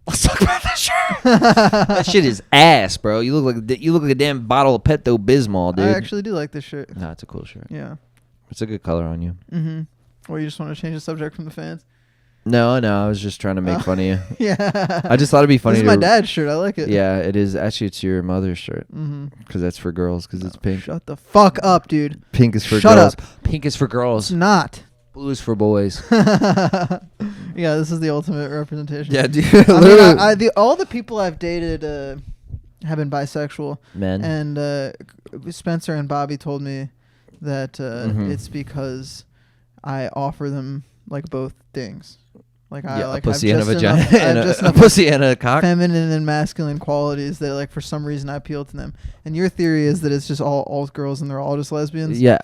Let's talk about that shirt. That shit is ass, bro. You look like a damn bottle of Pepto Bismol, dude. I actually do like this shirt. No, it's a cool shirt. Yeah. It's a good color on you. Mm-hmm. Or you just want to change the subject from the fans? No, I was just trying to make fun of you. Yeah. I just thought it'd be funny. This is my dad's shirt. I like it. Yeah, it is. Actually, it's your mother's shirt. Mm-hmm. Because that's for girls. Because it's pink. Shut the fuck up, dude. Pink is for Shut girls. up. Pink is for girls. It's not. Blue is for boys. Yeah, this is the ultimate representation. Yeah, dude. I mean, all the people I've dated have been bisexual. Men. And Spencer and Bobby told me that it's because I offer them like both things. Like I like a pussy I've and a just vagina, enough, and a pussy and a cock. Feminine and masculine qualities that like for some reason I appeal to them. And your theory is that it's just all girls and they're all just lesbians. Yeah.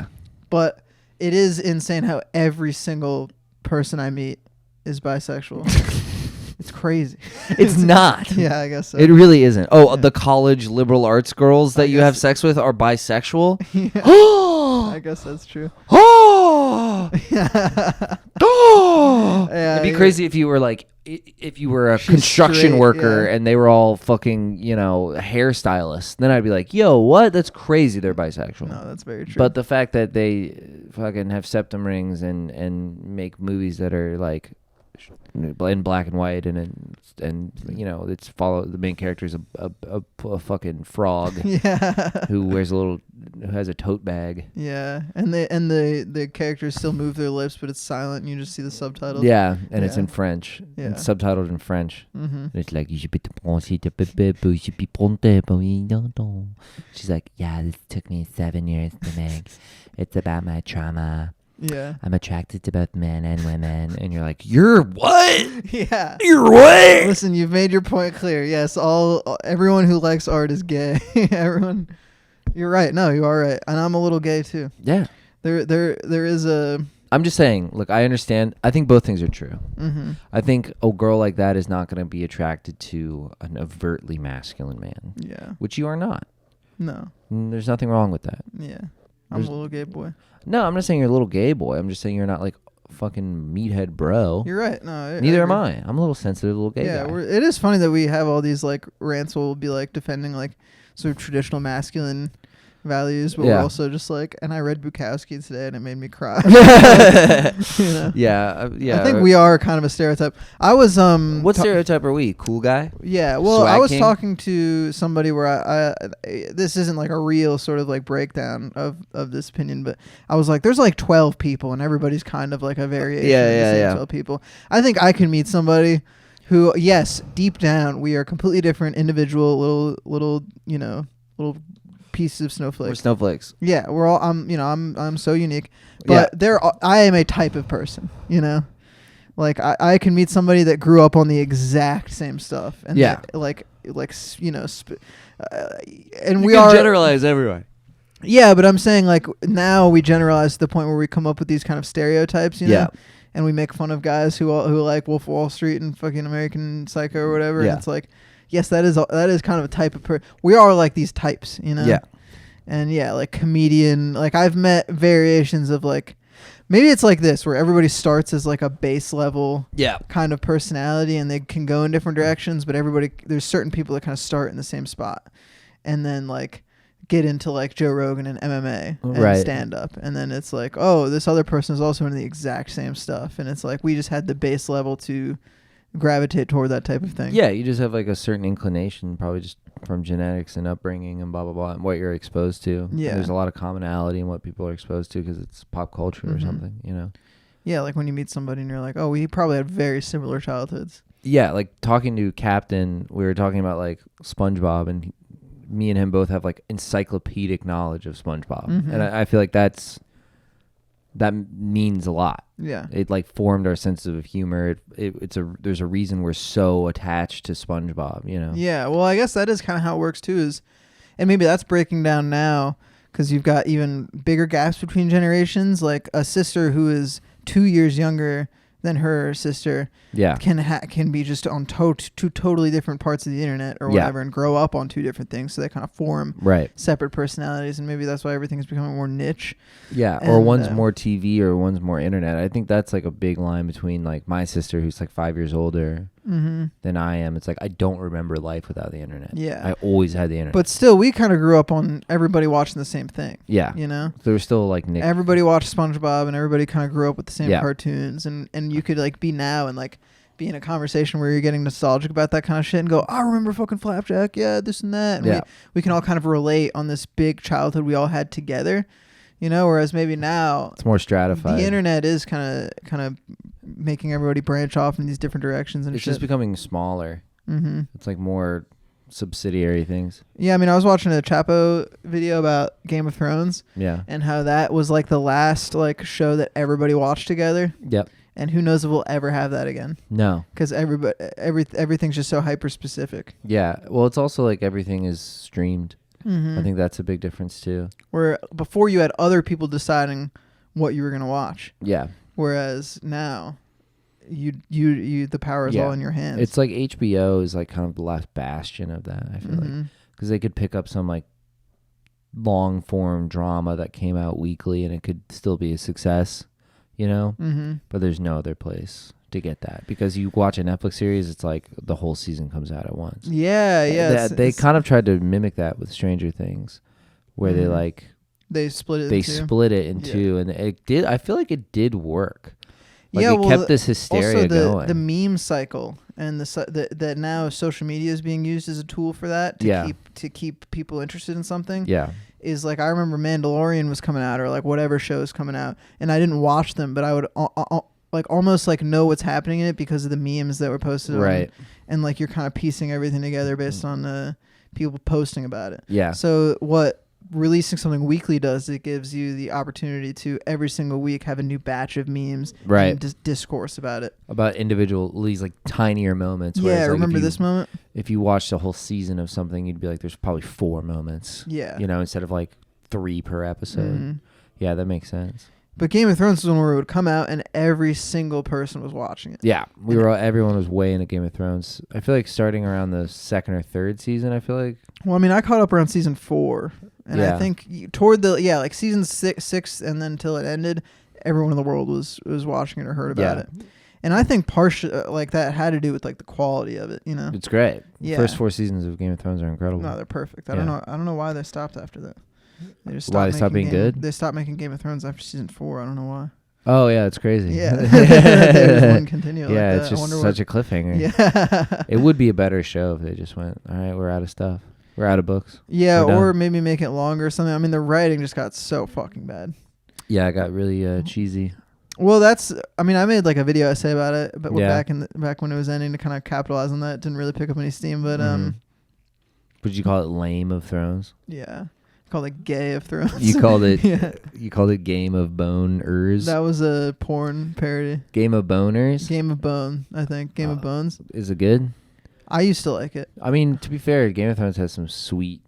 But it is insane how every single person I meet is bisexual. It's crazy. It's not. Yeah, I guess so. It really isn't. Oh, the college liberal arts girls that you have sex with are bisexual? Yeah. I guess that's true. Oh! Yeah. Oh! Yeah, It'd be crazy if you were like, if you were a construction straight, worker yeah. and they were all fucking, hairstylists. Then I'd be like, yo, what? That's crazy. They're bisexual. No, that's very true. But the fact that they fucking have septum rings and make movies that are like in black and white and it's the main character is a fucking frog yeah. who has a tote bag. Yeah, and the characters still move their lips, but it's silent, and you just see the subtitles. Yeah, and it's in French. Yeah. It's subtitled in French. Mm-hmm. It's like she's like, yeah, this took me 7 years to make. It's about my trauma. Yeah. I'm attracted to both men and women. And you're like, you're what? Yeah. You're what? Listen, you've made your point clear. Yes, everyone who likes art is gay. Everyone. You're right. No, you are right. And I'm a little gay too. Yeah. There is a. I'm just saying, look, I understand. I think both things are true. Mm-hmm. I think a girl like that is not going to be attracted to an overtly masculine man. Yeah. Which you are not. No. There's nothing wrong with that. Yeah. I'm a little gay boy. No, I'm not saying you're a little gay boy. I'm just saying you're not like fucking meathead bro. You're right. No. Neither am I. I'm a little sensitive little gay guy. Yeah, it is funny that we have all these like rants where we'll be like defending like sort of traditional masculine values, but we're also just like, and I read Bukowski today and it made me cry. Yeah. I think we are kind of a stereotype. I was what stereotype are we? Cool guy? Yeah, well, Swag I was king? talking to somebody where I this isn't like a real sort of like breakdown of this opinion, but I was like, there's like 12 people and everybody's kind of like a variation of the same 12 people. I think I can meet somebody who, yes, deep down we are completely different individual little little pieces of snowflakes. We're snowflakes. Yeah, we're all I'm so unique, but I am a type of person, like I can meet somebody that grew up on the exact same stuff, and and we can are generalize everyone. Yeah, but I'm saying like now we generalize to the point where we come up with these kind of stereotypes, know, and we make fun of guys who like Wolf of Wall Street and fucking American Psycho or whatever, and it's like, yes, that is kind of a type of we are like these types, Yeah. And like comedian, like I've met variations of like Maybe it's like this, where everybody starts as like a base level Yeah. kind of personality, and they can go in different directions. But there's certain people that kind of start in the same spot, and then like get into like Joe Rogan and MMA and Right. stand up, and then it's like, oh, this other person is also into the exact same stuff, and it's like we just had the base level to gravitate toward that type of thing. Yeah, you just have like a certain inclination, probably just from genetics and upbringing and blah blah blah, and what you're exposed to. Yeah. And there's a lot of commonality in what people are exposed to because it's pop culture or Mhm. something, you know. Yeah, like when you meet somebody and you're like, oh, we probably had very similar childhoods. Yeah, like talking to Captain, we were talking about like SpongeBob, and me and him both have like encyclopedic knowledge of SpongeBob, Mhm. and I feel like that means a lot. Yeah. It like formed our sense of humor. There's a reason we're so attached to SpongeBob, you know. Yeah, well, I guess that is kind of how it works too. And maybe that's breaking down now because you've got even bigger gaps between generations. Like a sister who is 2 years younger than her sister Yeah. can be just on two totally different parts of the internet or Yeah. whatever, and grow up on two different things. So they kind of form Right. separate personalities, and maybe that's why everything is becoming more niche. Yeah, or And, one's more TV or one's more internet. I think that's like a big line between like my sister, who's like 5 years older Mm-hmm. than I am. It's like I don't remember life without the internet. Yeah. I always had the internet. But still, we kind of grew up on everybody watching the same thing. yeah, You know? there was still like Nick. Everybody watched SpongeBob, and everybody kind of grew up with the same Yeah. cartoons, and you could like be now and like be in a conversation where you're getting nostalgic about that kind of shit and go, I remember fucking Flapjack, yeah, this and that. And Yeah. we can all kind of relate on this big childhood we all had together, you know, whereas maybe now It's more stratified. the internet is kind of making everybody branch off in these different directions and It's shit. just becoming smaller. Mm-hmm. It's like more subsidiary things. Yeah, I mean, I was watching a Chapo video about Game of Thrones Yeah. and how that was like the last like show that everybody watched together. Yep. And who knows if we'll ever have that again? No. Because everything's just so hyper specific. Yeah. Well, it's also like everything is streamed. Mm-hmm. I think that's a big difference too. Where before you had other people deciding what you were gonna watch, Yeah. whereas now, you the power is Yeah. all in your hands. It's like HBO is like kind of the last bastion of that. I feel like Mhm. because they could pick up some like long form drama that came out weekly and it could still be a success, you know. Mhm. But there's no other place to get that because you watch a Netflix series, it's like the whole season comes out at once. Yeah, yeah. They kind of tried to mimic that with Stranger Things, where they Mhm. like they split it. they into two. split it in Yeah. two, and it did. I feel like it did work. Like Yeah, it well, kept this hysteria also going. the meme cycle and that now social media is being used as a tool for that to Yeah. keep people interested in something. Yeah. Is like I remember Mandalorian was coming out or like whatever show is coming out, and I didn't watch them, but I would like almost like know what's happening in it because of the memes that were posted on, Right. and like you're kind of piecing everything together based on people posting about it. Yeah. So what releasing something weekly does, it gives you the opportunity to every single week have a new batch of memes Right. and discourse about it. About individual, these like tinier moments. Yeah, whereas, like, remember if you- this moment? If you watched a whole season of something, you'd be like, there's probably 4 moments. Yeah. You know, instead of like 3 per episode. Mhm. Yeah, that makes sense. But Game of Thrones was one where it would come out and every single person was watching it. Yeah, everyone was way into Game of Thrones. I feel like starting around the 2nd or 3rd season, I feel like. Well, I mean, I caught up around season 4, and Yeah. I think toward like season six, and then until it ended, everyone in the world was watching it or heard about Yeah. it. And I think like that had to do with like the quality of it, you know. It's great. Yeah. First 4 seasons of Game of Thrones are incredible. No, they're perfect. I Yeah. don't know why they stopped after that. They just Why they stopped stopped making being good? They stopped making Game of Thrones after season 4. I don't know why. Oh, yeah, it's crazy. Yeah, they just wouldn't continue. Like Yeah, that. it's I just wonder such a cliffhanger. Yeah. It would be a better show if they just went, all right, we're out of stuff. We're out of books. Yeah, We're or done. maybe make it longer or something. I mean, the writing just got so fucking bad. Yeah, it got really cheesy. Well, I mean, I made like a video essay about it, but Yeah. back when it was ending to kind of capitalize on that. It didn't really pick up any steam, but Mhm. Would you call it Lame of Thrones? yeah, called it Gay of Thrones. You called it Yeah, You called it Game of Boners. that was a porn parody. Game of Boners. Game of Bone, I think. Game of Bones. Is it good? I used to like it. I mean, to be fair, Game of Thrones has some sweet.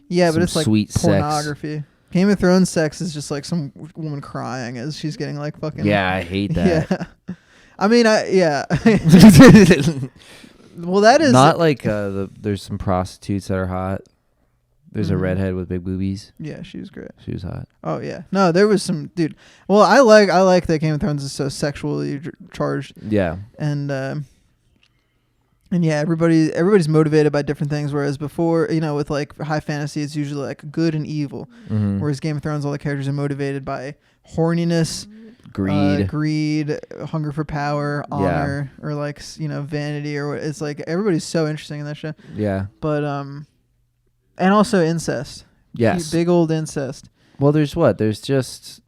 Yeah, Some but it's like sweet sex. pornography. Game of Thrones sex is just like some woman crying as she's getting like fucking. Yeah, I hate that. Yeah. I mean, yeah. Well, that is Not like there's some prostitutes that are hot. There's a redhead with big boobies. Yeah, she was great. She was hot. Oh yeah, no, there was some dude. Well, I like that Game of Thrones is so sexually charged, Yeah. and yeah, everybody's motivated by different things. Whereas before, with like high fantasy, it's usually like good and evil. Mm-hmm. Whereas Game of Thrones, all the characters are motivated by horniness, greed, hunger for power, honor, or like vanity, or what. It's like everybody's so interesting in that show. Yeah. But and also incest. Yes. Big old incest. Well, there's the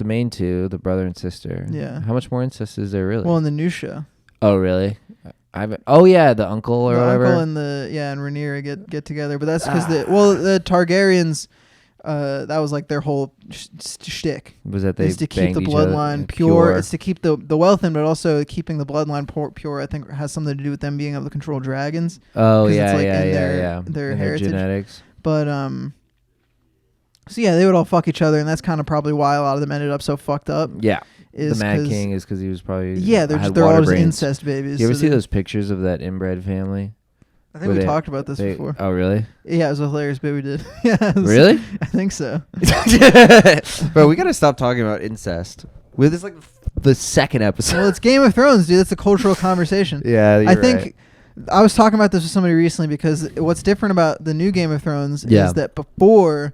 main two, the brother and sister. Yeah. How much more incest is there really? Well, in the new show. Oh, really? Oh, yeah, the uncle or whatever. Uncle and and Rhaenyra get together, but that's because the Targaryens, that was like their whole shtick. Was that they is to keep the banged each other? bloodline pure. It's to keep the wealth in, but also keeping the bloodline pure. I think has something to do with them being able to control dragons. Oh yeah, it's like yeah. Their in heritage, their genetics. But so yeah, they would all fuck each other, and that's kind of probably why a lot of them ended up so fucked up. Yeah. Is the Mad King is because he was probably they're all just incest babies. You ever see those pictures of that inbred family? I think we talked about this before. Oh really? Yeah, it was a hilarious bit we did. Yeah, really? I think so. Bro, we gotta stop talking about incest. This is like the second episode. Well, it's Game of Thrones, dude. It's a cultural conversation. Yeah, I think I was talking about this with somebody recently because what's different about the new Game of Thrones is that before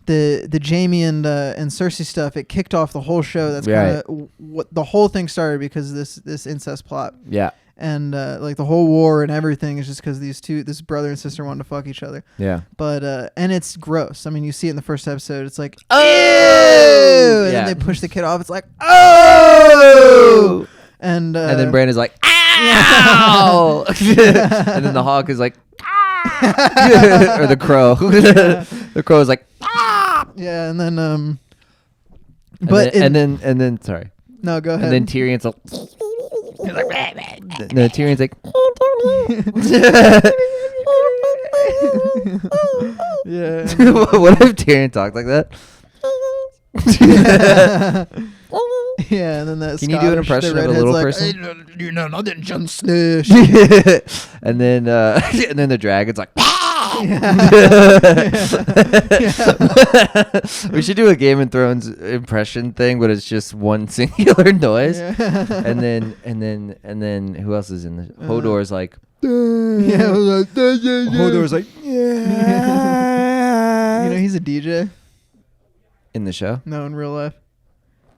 the Jaime and Cersei stuff, it kicked off the whole show. That's kind of what the whole thing started because of this incest plot. Yeah. And like the whole war and everything is just because this brother and sister wanted to fuck each other. Yeah. But and it's gross. I mean, you see it in the first episode. It's like, oh, and then they push the kid off. It's like, oh, and then Brandon's like, ow, and then the hawk is like, or the crow. The crow is like, yeah, and then but and then sorry. No, go ahead. And then Tyrion's like, no, Tyrion's like, yeah. What if Tyrion talked like that? Yeah, and then that. Can you do an impression of a little person? You know, nothing, John Snish. And then the dragon's like. We should do a Game of Thrones impression thing, but it's just one singular noise. Yeah. And then who else is in the Hodor's like Hodor's like you know he's a DJ in the show. No, in real life,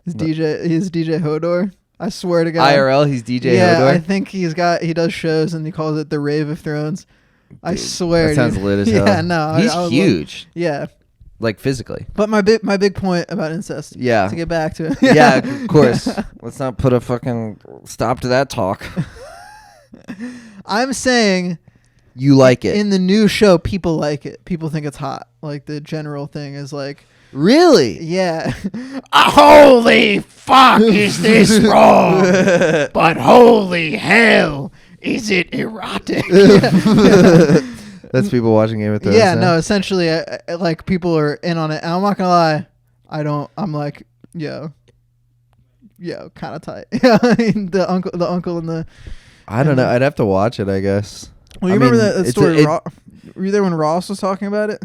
he's DJ Hodor. I swear to God. IRL, he's DJ yeah, Hodor. I think he does shows and he calls it the Rave of Thrones. I swear. That sounds lit as hell. Yeah, no. He's huge. Yeah. Like physically. But my big point about incest. Yeah. To get back to it. Yeah, of course. Let's not put a fucking stop to that talk. I'm saying you like it. In the new show, people like it. People think it's hot. Like the general thing is like, really? Yeah. Holy fuck, is this wrong? But holy hell, is it erotic? That's people watching Game of Thrones. Yeah, now? no, essentially, like people are in on it. And I'm not gonna lie, I'm like, yo, kind of tight. the uncle and the. I don't know. I'd have to watch it, I guess. Well, you remember that story? Were you there when Ross was talking about it?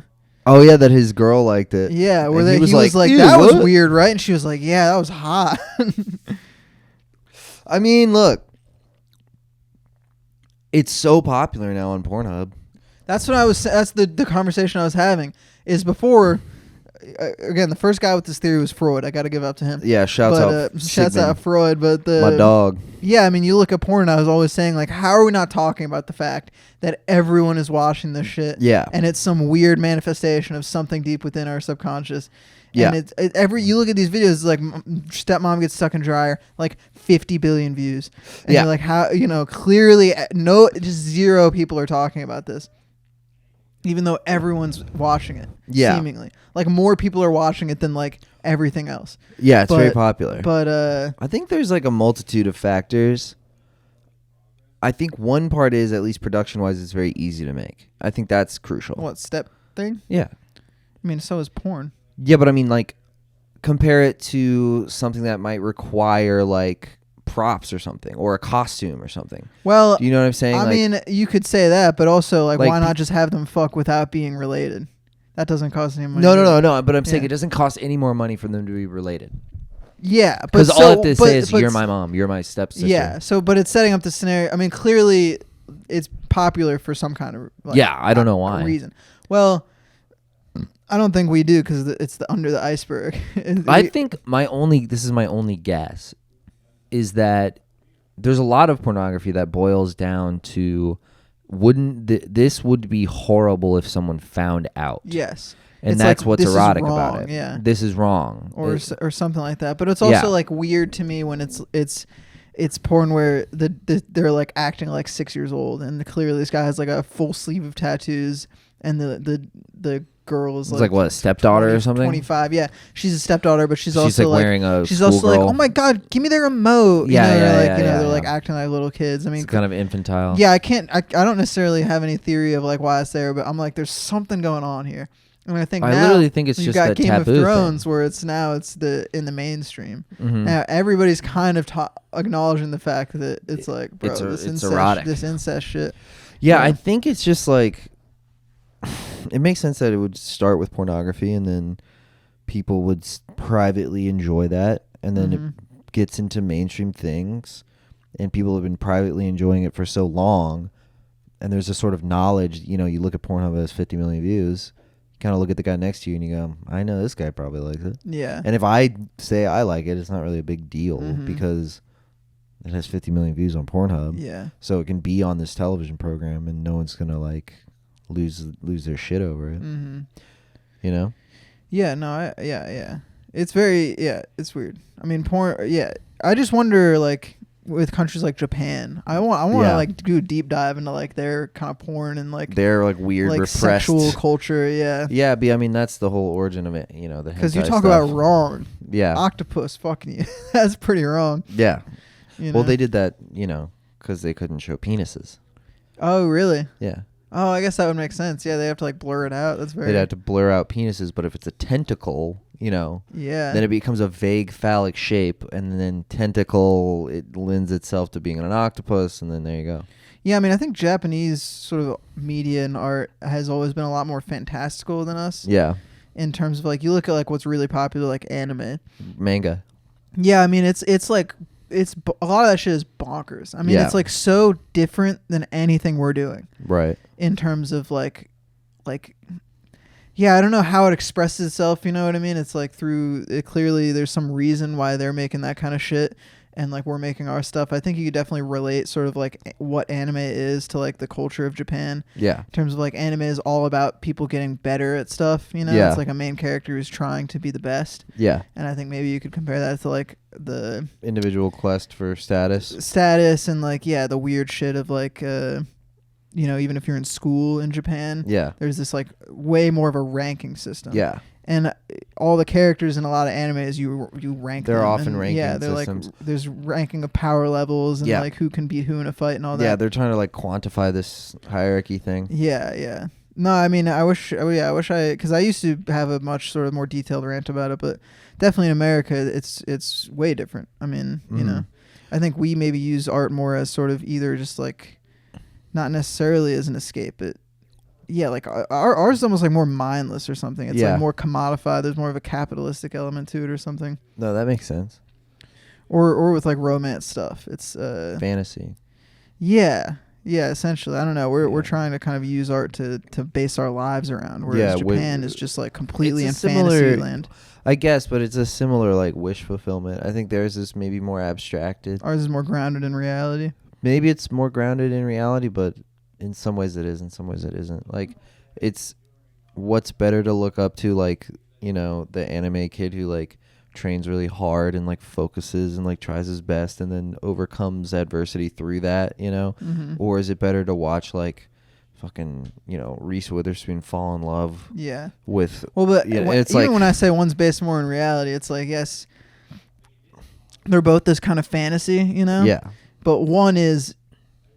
Oh yeah, that his girl liked it. Yeah, where he was like, that was weird, right? And she was like, yeah, that was hot. I mean, look, it's so popular now on Pornhub. That's what I was. That's the conversation I was having. Is before, again, the first guy with this theory was Freud. I got to give up to him. Yeah, shouts out Freud. But my dog. Yeah, I mean, you look at porn. I was always saying like, how are we not talking about the fact that everyone is watching this shit? Yeah, and it's some weird manifestation of something deep within our subconscious. Yeah, and you look at these videos, like stepmom gets stuck in dryer, like 50 billion views. And you're like, how, clearly just zero people are talking about this, even though everyone's watching it. Yeah, seemingly like more people are watching it than like everything else. Yeah, it's very popular. But I think there's like a multitude of factors. I think one part is, at least production wise, it's very easy to make. I think that's crucial. What step thing? Yeah, I mean, so is porn. Yeah, but I mean, like, compare it to something that might require, like, props or something, or a costume or something. Well, Do you know what I'm saying? I Like, mean, you could say that, but also like Like, why not just have them fuck without being related? That doesn't cost any money. no. But I'm saying Yeah. it doesn't cost any more money for them to be related. Yeah, but Because all they but- say is, but "You're my mom. You're my stepsister." Yeah, so but it's setting up the scenario. I mean, clearly, it's popular for some kind of like, Yeah, I don't know why. reason. Well, I don't think we do because it's the under the iceberg. I think this is my only guess, is that there's a lot of pornography that boils down to this would be horrible if someone found out. Yes. And It's that's like, what's this is erotic wrong, about it. yeah. This is wrong. or It- or something like that. But it's also Yeah. like weird to me when it's porn where they're like acting like 6 years old, and clearly this guy has like a full sleeve of tattoos, and the girl is it's like what, a stepdaughter 20, or something? 25. Yeah, she's a stepdaughter, but she's She's also like wearing a she's also like, schoolgirl. oh my god, give me the remote. Yeah, you know, yeah, like, yeah, you know, yeah, they're like yeah. acting like little kids. I mean, It's kind of infantile. yeah, I don't necessarily have any theory of like why it's there, but I'm like, there's something going on here. And I think I now literally think it's you've just got that Game taboo of Thrones thing. where it's in the mainstream. Mhm. Now everybody's kind of acknowledging the fact that it's like, bro, It's this erotic. this incest shit. Yeah, Yeah. I think it's just like it makes sense that it would start with pornography, and then people would privately enjoy that, and then Mhm. it gets into mainstream things, and people have been privately enjoying it for so long, and there's a sort of knowledge. You know, you look at Pornhub, it has 50 million views. You kind of look at the guy next to you, and you go, I know this guy probably likes it. Yeah. And if I say I like it, it's not really a big deal Mhm. because it has 50 million views on Pornhub. Yeah. So it can be on this television program, and no one's gonna like lose their shit over it. Mm-hmm. You know? Yeah. No. Yeah. It's very it's weird. I mean, porn. Yeah. I just wonder like with countries like Japan, I want to Yeah. like do a deep dive into like their kind of porn and like They're like weird, like repressed. sexual culture. Yeah. Yeah, but I mean that's the whole origin of it. You know, Because you hentai talk stuff. about wrong. Yeah, Octopus fucking you. That's pretty wrong. yeah. You Well, know? they did that, you know, because they couldn't show penises. Oh, really? Yeah, Oh, I guess that would make sense. Yeah, they have to like blur it out. That's very. they'd have to blur out penises, but if it's a tentacle, you know, Yeah. then it becomes a vague phallic shape, and then tentacle, it lends itself to being an octopus, and then there you go. Yeah, I mean, I think Japanese sort of media and art has always been a lot more fantastical than us Yeah, in terms of like you look at like what's really popular, like anime. manga. Yeah, I mean, it's like a lot of that shit is bonkers. I mean, Yeah. it's like so different than anything we're doing Right. in terms of like. Yeah, I don't know how it expresses itself. You know what I mean? It's like clearly there's some reason why they're making that kind of shit, and like we're making our stuff. I think you could definitely relate sort of like what anime is to like the culture of Japan. Yeah. In terms of like anime is all about people getting better at stuff. You know, Yeah. it's like a main character who's trying to be the best, Yeah. and I think maybe you could compare that to like the Individual quest for status. status and like the weird shit of like you know, even if you're in school in Japan. Yeah. There's this like way more of a ranking system. Yeah. And all the characters in a lot of animes, you rank. They're them, often and ranking Yeah, they're systems. like there's ranking of power levels and Yeah. like who can beat who in a fight and all that. Yeah, they're trying to like quantify this hierarchy thing. Yeah. No, I mean, I wish because I used to have a much sort of more detailed rant about it, but definitely in America, it's way different. I mean, you know, I think we maybe use art more as sort of either just like, not necessarily as an escape, but yeah, like ours is almost like more mindless or something. It's Yeah. like more commodified. There's more of a capitalistic element to it or something. No, that makes sense. Or with like romance stuff. It's Fantasy. yeah, essentially. I don't know. We're Yeah. trying to kind of use art to base our lives around, whereas Yeah, Japan is just like completely in it's a similar- fantasy land. I guess, but it's a similar like wish fulfillment. I think theirs is maybe more abstracted. Ours is more grounded in reality. Maybe it's more grounded in reality, but in some ways it is, in some ways it isn't. Like, it's what's better to look up to, like, you know, the anime kid who like trains really hard and like focuses and like tries his best and then overcomes adversity through that, you know? Mm-hmm. Or is it better to watch like fucking, you know, Reese Witherspoon fall in love Yeah. with Well, but Yeah, when, it's even like- when I say one's based more in reality, it's like, yes, they're both this kind of fantasy, you know? Yeah. But one is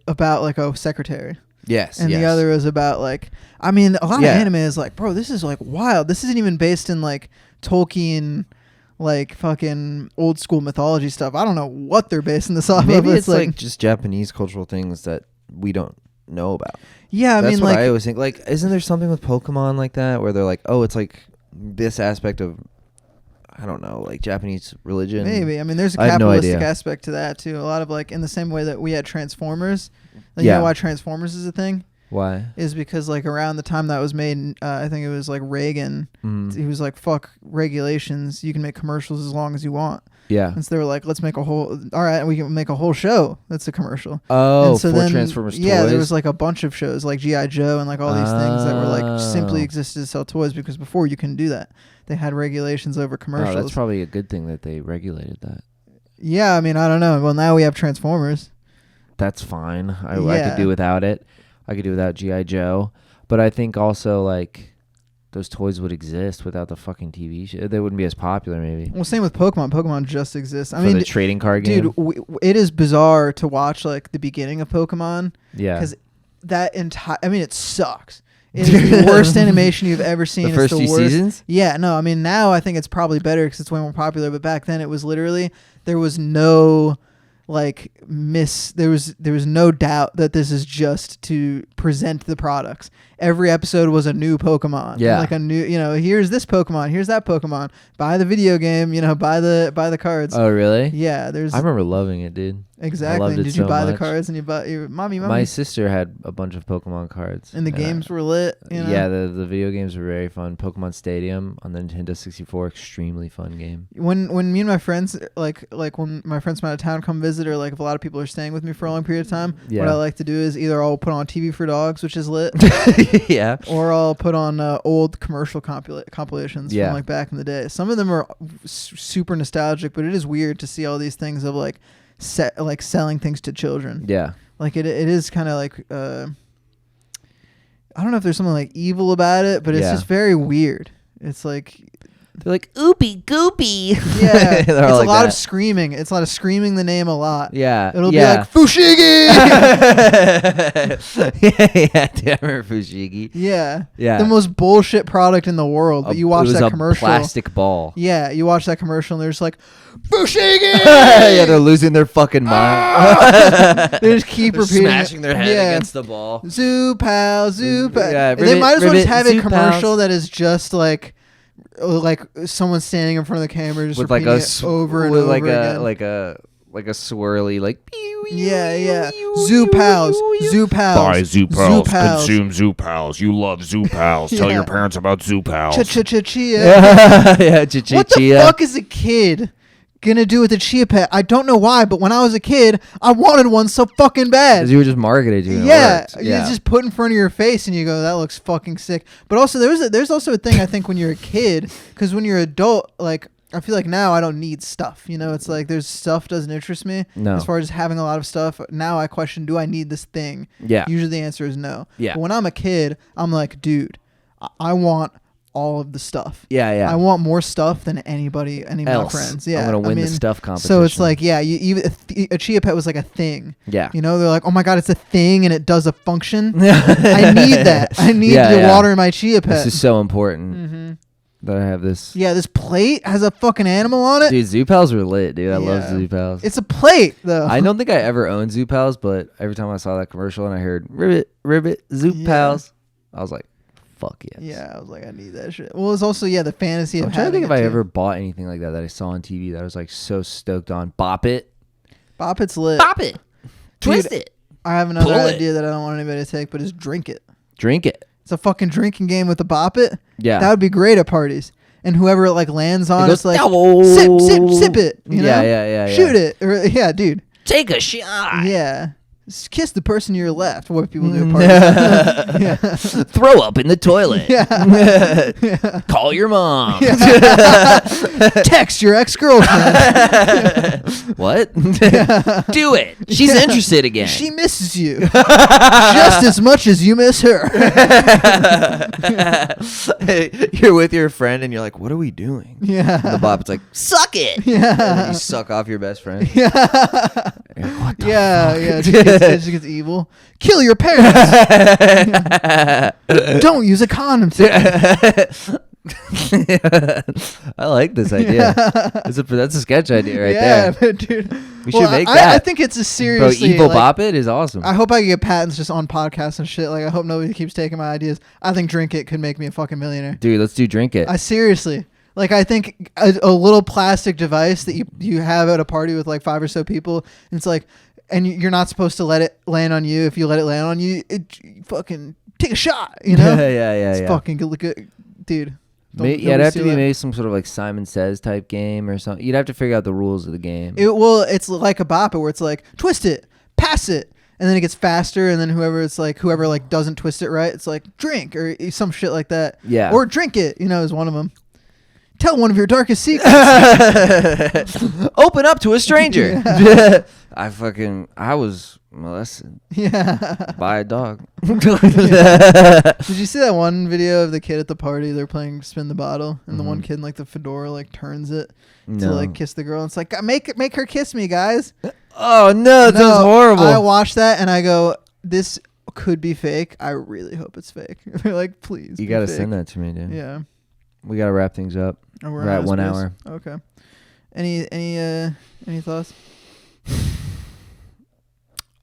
about like a secretary. Yes. And yes. the other is about like, I mean, a lot Yeah. of anime is like, bro, this is like wild. This isn't even based in like Tolkien, like fucking old school mythology stuff. I don't know what they're basing this off of. Maybe but it's like just Japanese cultural things that we don't know about. Yeah, I That's mean, what like, I always think. Like, isn't there something with Pokemon like that where they're like, oh, it's like this aspect of, I don't know, like Japanese religion? maybe. I mean, there's a I have no capitalistic idea. aspect to that too. A lot of like in the same way that we had Transformers. Like, Yeah. You know why Transformers is a thing? Why? Is because like around the time that was made, I think it was like Reagan. Mm. He was like, "Fuck regulations. You can make commercials as long as you want." Yeah. And so they were like, "Let's make a whole. All right, we can make a whole show that's a commercial." Oh, and so for then, Transformers yeah, toys? there was like a bunch of shows like G.I. Joe and like all these things that were like simply Oh. existed to sell toys because before you couldn't do that. They had regulations over commercials. Oh, that's probably a good thing that they regulated that. Yeah, I mean, I don't know. Well, now we have Transformers. That's fine. I Yeah. could do without it. I could do without G.I. Joe. But I think also, like, those toys would exist without the fucking TV show. They wouldn't be as popular, maybe. Well, same with Pokemon. Pokemon just exists. I For mean, the trading card game? dude, it is bizarre to watch like the beginning of Pokemon Yeah. because that entire. I mean, it sucks. It is the worst animation you've ever seen. The first it's few the worst. seasons? Yeah, no, I mean now I think it's probably better because it's way more popular. But back then it was literally there was no like there was no doubt that this is just to present the products. Every episode was a new Pokemon. Yeah. Like a new, here's this Pokemon, here's that Pokemon. Buy the video game, buy the cards. Oh, really? Yeah, there's I remember loving it, dude. exactly. loved it Did you so buy the much. cards and you bought your mommy? My sister had a bunch of Pokemon cards. And the games were lit. Yeah, the video games were very fun. Pokemon Stadium on the Nintendo 64, extremely fun game. When me and my friends like when my friends from out of town come visit, or like if a lot of people are staying with me for a long period of time, Yeah. what I like to do is either I'll put on TV for Dogs, which is lit, Yeah. or I'll put on old commercial compilations Yeah. from like back in the day. Some of them are super nostalgic, but it is weird to see all these things of like selling things to children. Yeah. Like it is kind of like I don't know if there's something like evil about it, but it's Yeah. just very weird. It's like They're like, oopie goopie. yeah, it's They're a all like lot of that. screaming. It's a lot of screaming the name a lot. Yeah. It'll yeah. be like Fushigi. yeah, dude, I remember Fushigi. Yeah. Yeah. The most bullshit product in the world. But you watch it was that a commercial. plastic ball. Yeah, you watch that commercial and they're just like, Fushigi! Yeah, they're losing their fucking mind. They just keep They're repeating smashing it. their head Yeah. against the ball. Zoo pal, zoo pal. Yeah, They might as well just have a Zoo commercial Pals. that is just like someone standing in front of the camera just With like repeating a it over and with over like again. like a swirly like Yeah. Zoo pals, zoo pals. Buy Zoo Zoo Pals. Pals. Consume Zoo Pals. You love Zoo Pals. Tell Yeah. your parents about Zoo Pals. Chia. yeah, What the fuck is a kid gonna do with a Chia Pet? I don't know why, but when I was a kid, I wanted one so fucking bad. Because you were just marketed to. And it Yeah, worked. you just put in front of your face and you go, "That looks fucking sick." But also, there's also a thing I think when you're a kid, because when you're an adult, like I feel like now I don't need stuff. It's like there's stuff doesn't interest me. No. As far as having a lot of stuff, now I question, do I need this thing? Yeah. Usually the answer is no. Yeah. But when I'm a kid, I'm like, dude, I want all of the stuff. Yeah. I want more stuff than any of my friends. Yeah, I'm gonna win I the mean, stuff competition. So it's like, yeah, a Chia Pet was like a thing. Yeah. They're like, oh my god, it's a thing and it does a function. I need that. I need Yeah, the yeah. water in my Chia Pet. This is so important Mm-hmm. that I have this. Yeah, this plate has a fucking animal on it. Dude, Zoo Pals were lit, dude. I love Yeah. Zoo Pals. It's a plate though. I don't think I ever owned Zoo Pals, but every time I saw that commercial and I heard Ribbit, Zoo Yeah. Pals, I was like, fuck yes. Yeah, I was like, I need that shit. Well, it's also the fantasy I'm of trying to think having if I it, too. ever bought anything like that I saw on TV that I was like so stoked on. Bop it. Bop It's lit. It. Twist it. I have another Pull it. idea that I don't want anybody to take, but it's Drink It. Drink it. It's a fucking drinking game with the Bop It. Yeah. That would be great at parties. And whoever it like lands on, It it's goes, like "Oh." sip it. You know? Yeah. Shoot it. Or, yeah, dude. Take a shot. Yeah. Kiss the person to your left. What people do at parties. Yeah. Throw up in the toilet. Yeah. Call your mom. Text your ex-girlfriend. What? Do it. She's interested again. She misses you just as much as you miss her. You're with your friend and you're like, what are we doing? Yeah. And the bop, it's like, suck it. Yeah. And then you suck off your best friend. Yeah. You're like, what the Yeah. fuck? Yeah. It just gets evil. Kill your parents. Don't use a condom. I like this idea. That's a sketch idea right yeah, there. but dude. We should make that. I think it's a Bro, seriously. Evil like, Bop It is awesome. I hope I can get patents just on podcasts and shit. Like, I hope nobody keeps taking my ideas. I think Drink It could make me a fucking millionaire. Dude, let's do Drink It. I seriously. Like, I think a little plastic device that you have at a party with like 5 or so people, and it's like, and you're not supposed to let it land on you. If you let it land on you, you fucking take a shot, you know? yeah. It's fucking good. Dude. It'd have to be maybe some sort of like Simon Says type game or something. You'd have to figure out the rules of the game. It's like a bop it where it's like, twist it, pass it, and then it gets faster, and then whoever doesn't twist it right, it's like, drink, or some shit like that. Yeah. Or drink it, is one of them. Tell one of your darkest secrets. Open up to a stranger. Yeah. I was molested Yeah. by a dog. Did you see that one video of the kid at the party? They're playing spin the bottle, and the one kid in like the fedora like turns it to like kiss the girl. And it's like, make her kiss me, guys. Oh no, that sounds horrible. I watched that and I go, this could be fake. I really hope it's fake. They're like, please. You gotta send that to me, dude. Yeah. We gotta wrap things up. Oh, we're at 1 hour. Okay. Any thoughts?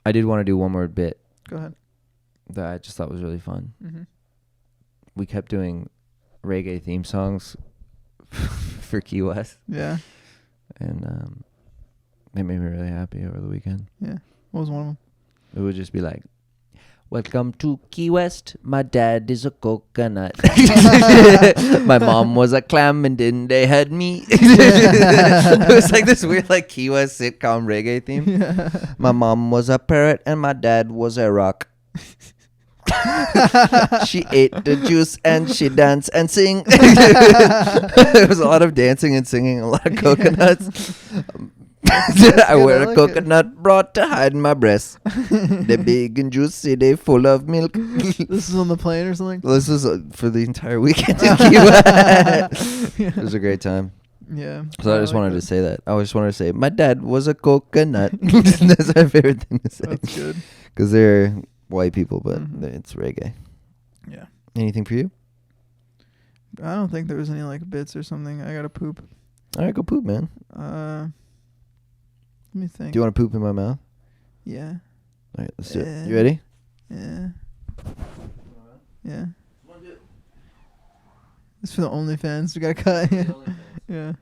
I did want to do one more bit Go ahead. that I just thought was really fun. Mm-hmm. We kept doing reggae theme songs for Key West, Yeah. and it made me really happy over the weekend. Yeah. What was one of them? It would just be like, welcome to Key West. My dad is a coconut. My mom was a clam, and then they had me. It was like this weird like Key West sitcom reggae theme. Yeah. My mom was a parrot, and my dad was a rock. She ate the juice and she danced and sing. There was a lot of dancing and singing, a lot of coconuts. I wear a coconut bra to hide my breasts. They're big and juicy, they full of milk. This is on the plane or something? This was for the entire weekend in Key West. It was a great time. Yeah. So I just wanted to say that. I just wanted to say, my dad was a coconut. That's my favorite thing to say. That's good. Because they're white people, but it's reggae. Yeah. Anything for you? I don't think there was any like bits or something. I gotta poop. All right, go poop, man. Let me think. Do you want to poop in my mouth? Yeah. All right, let's do it. You ready? Yeah. Yeah. It's for the OnlyFans. We gotta cut. Yeah.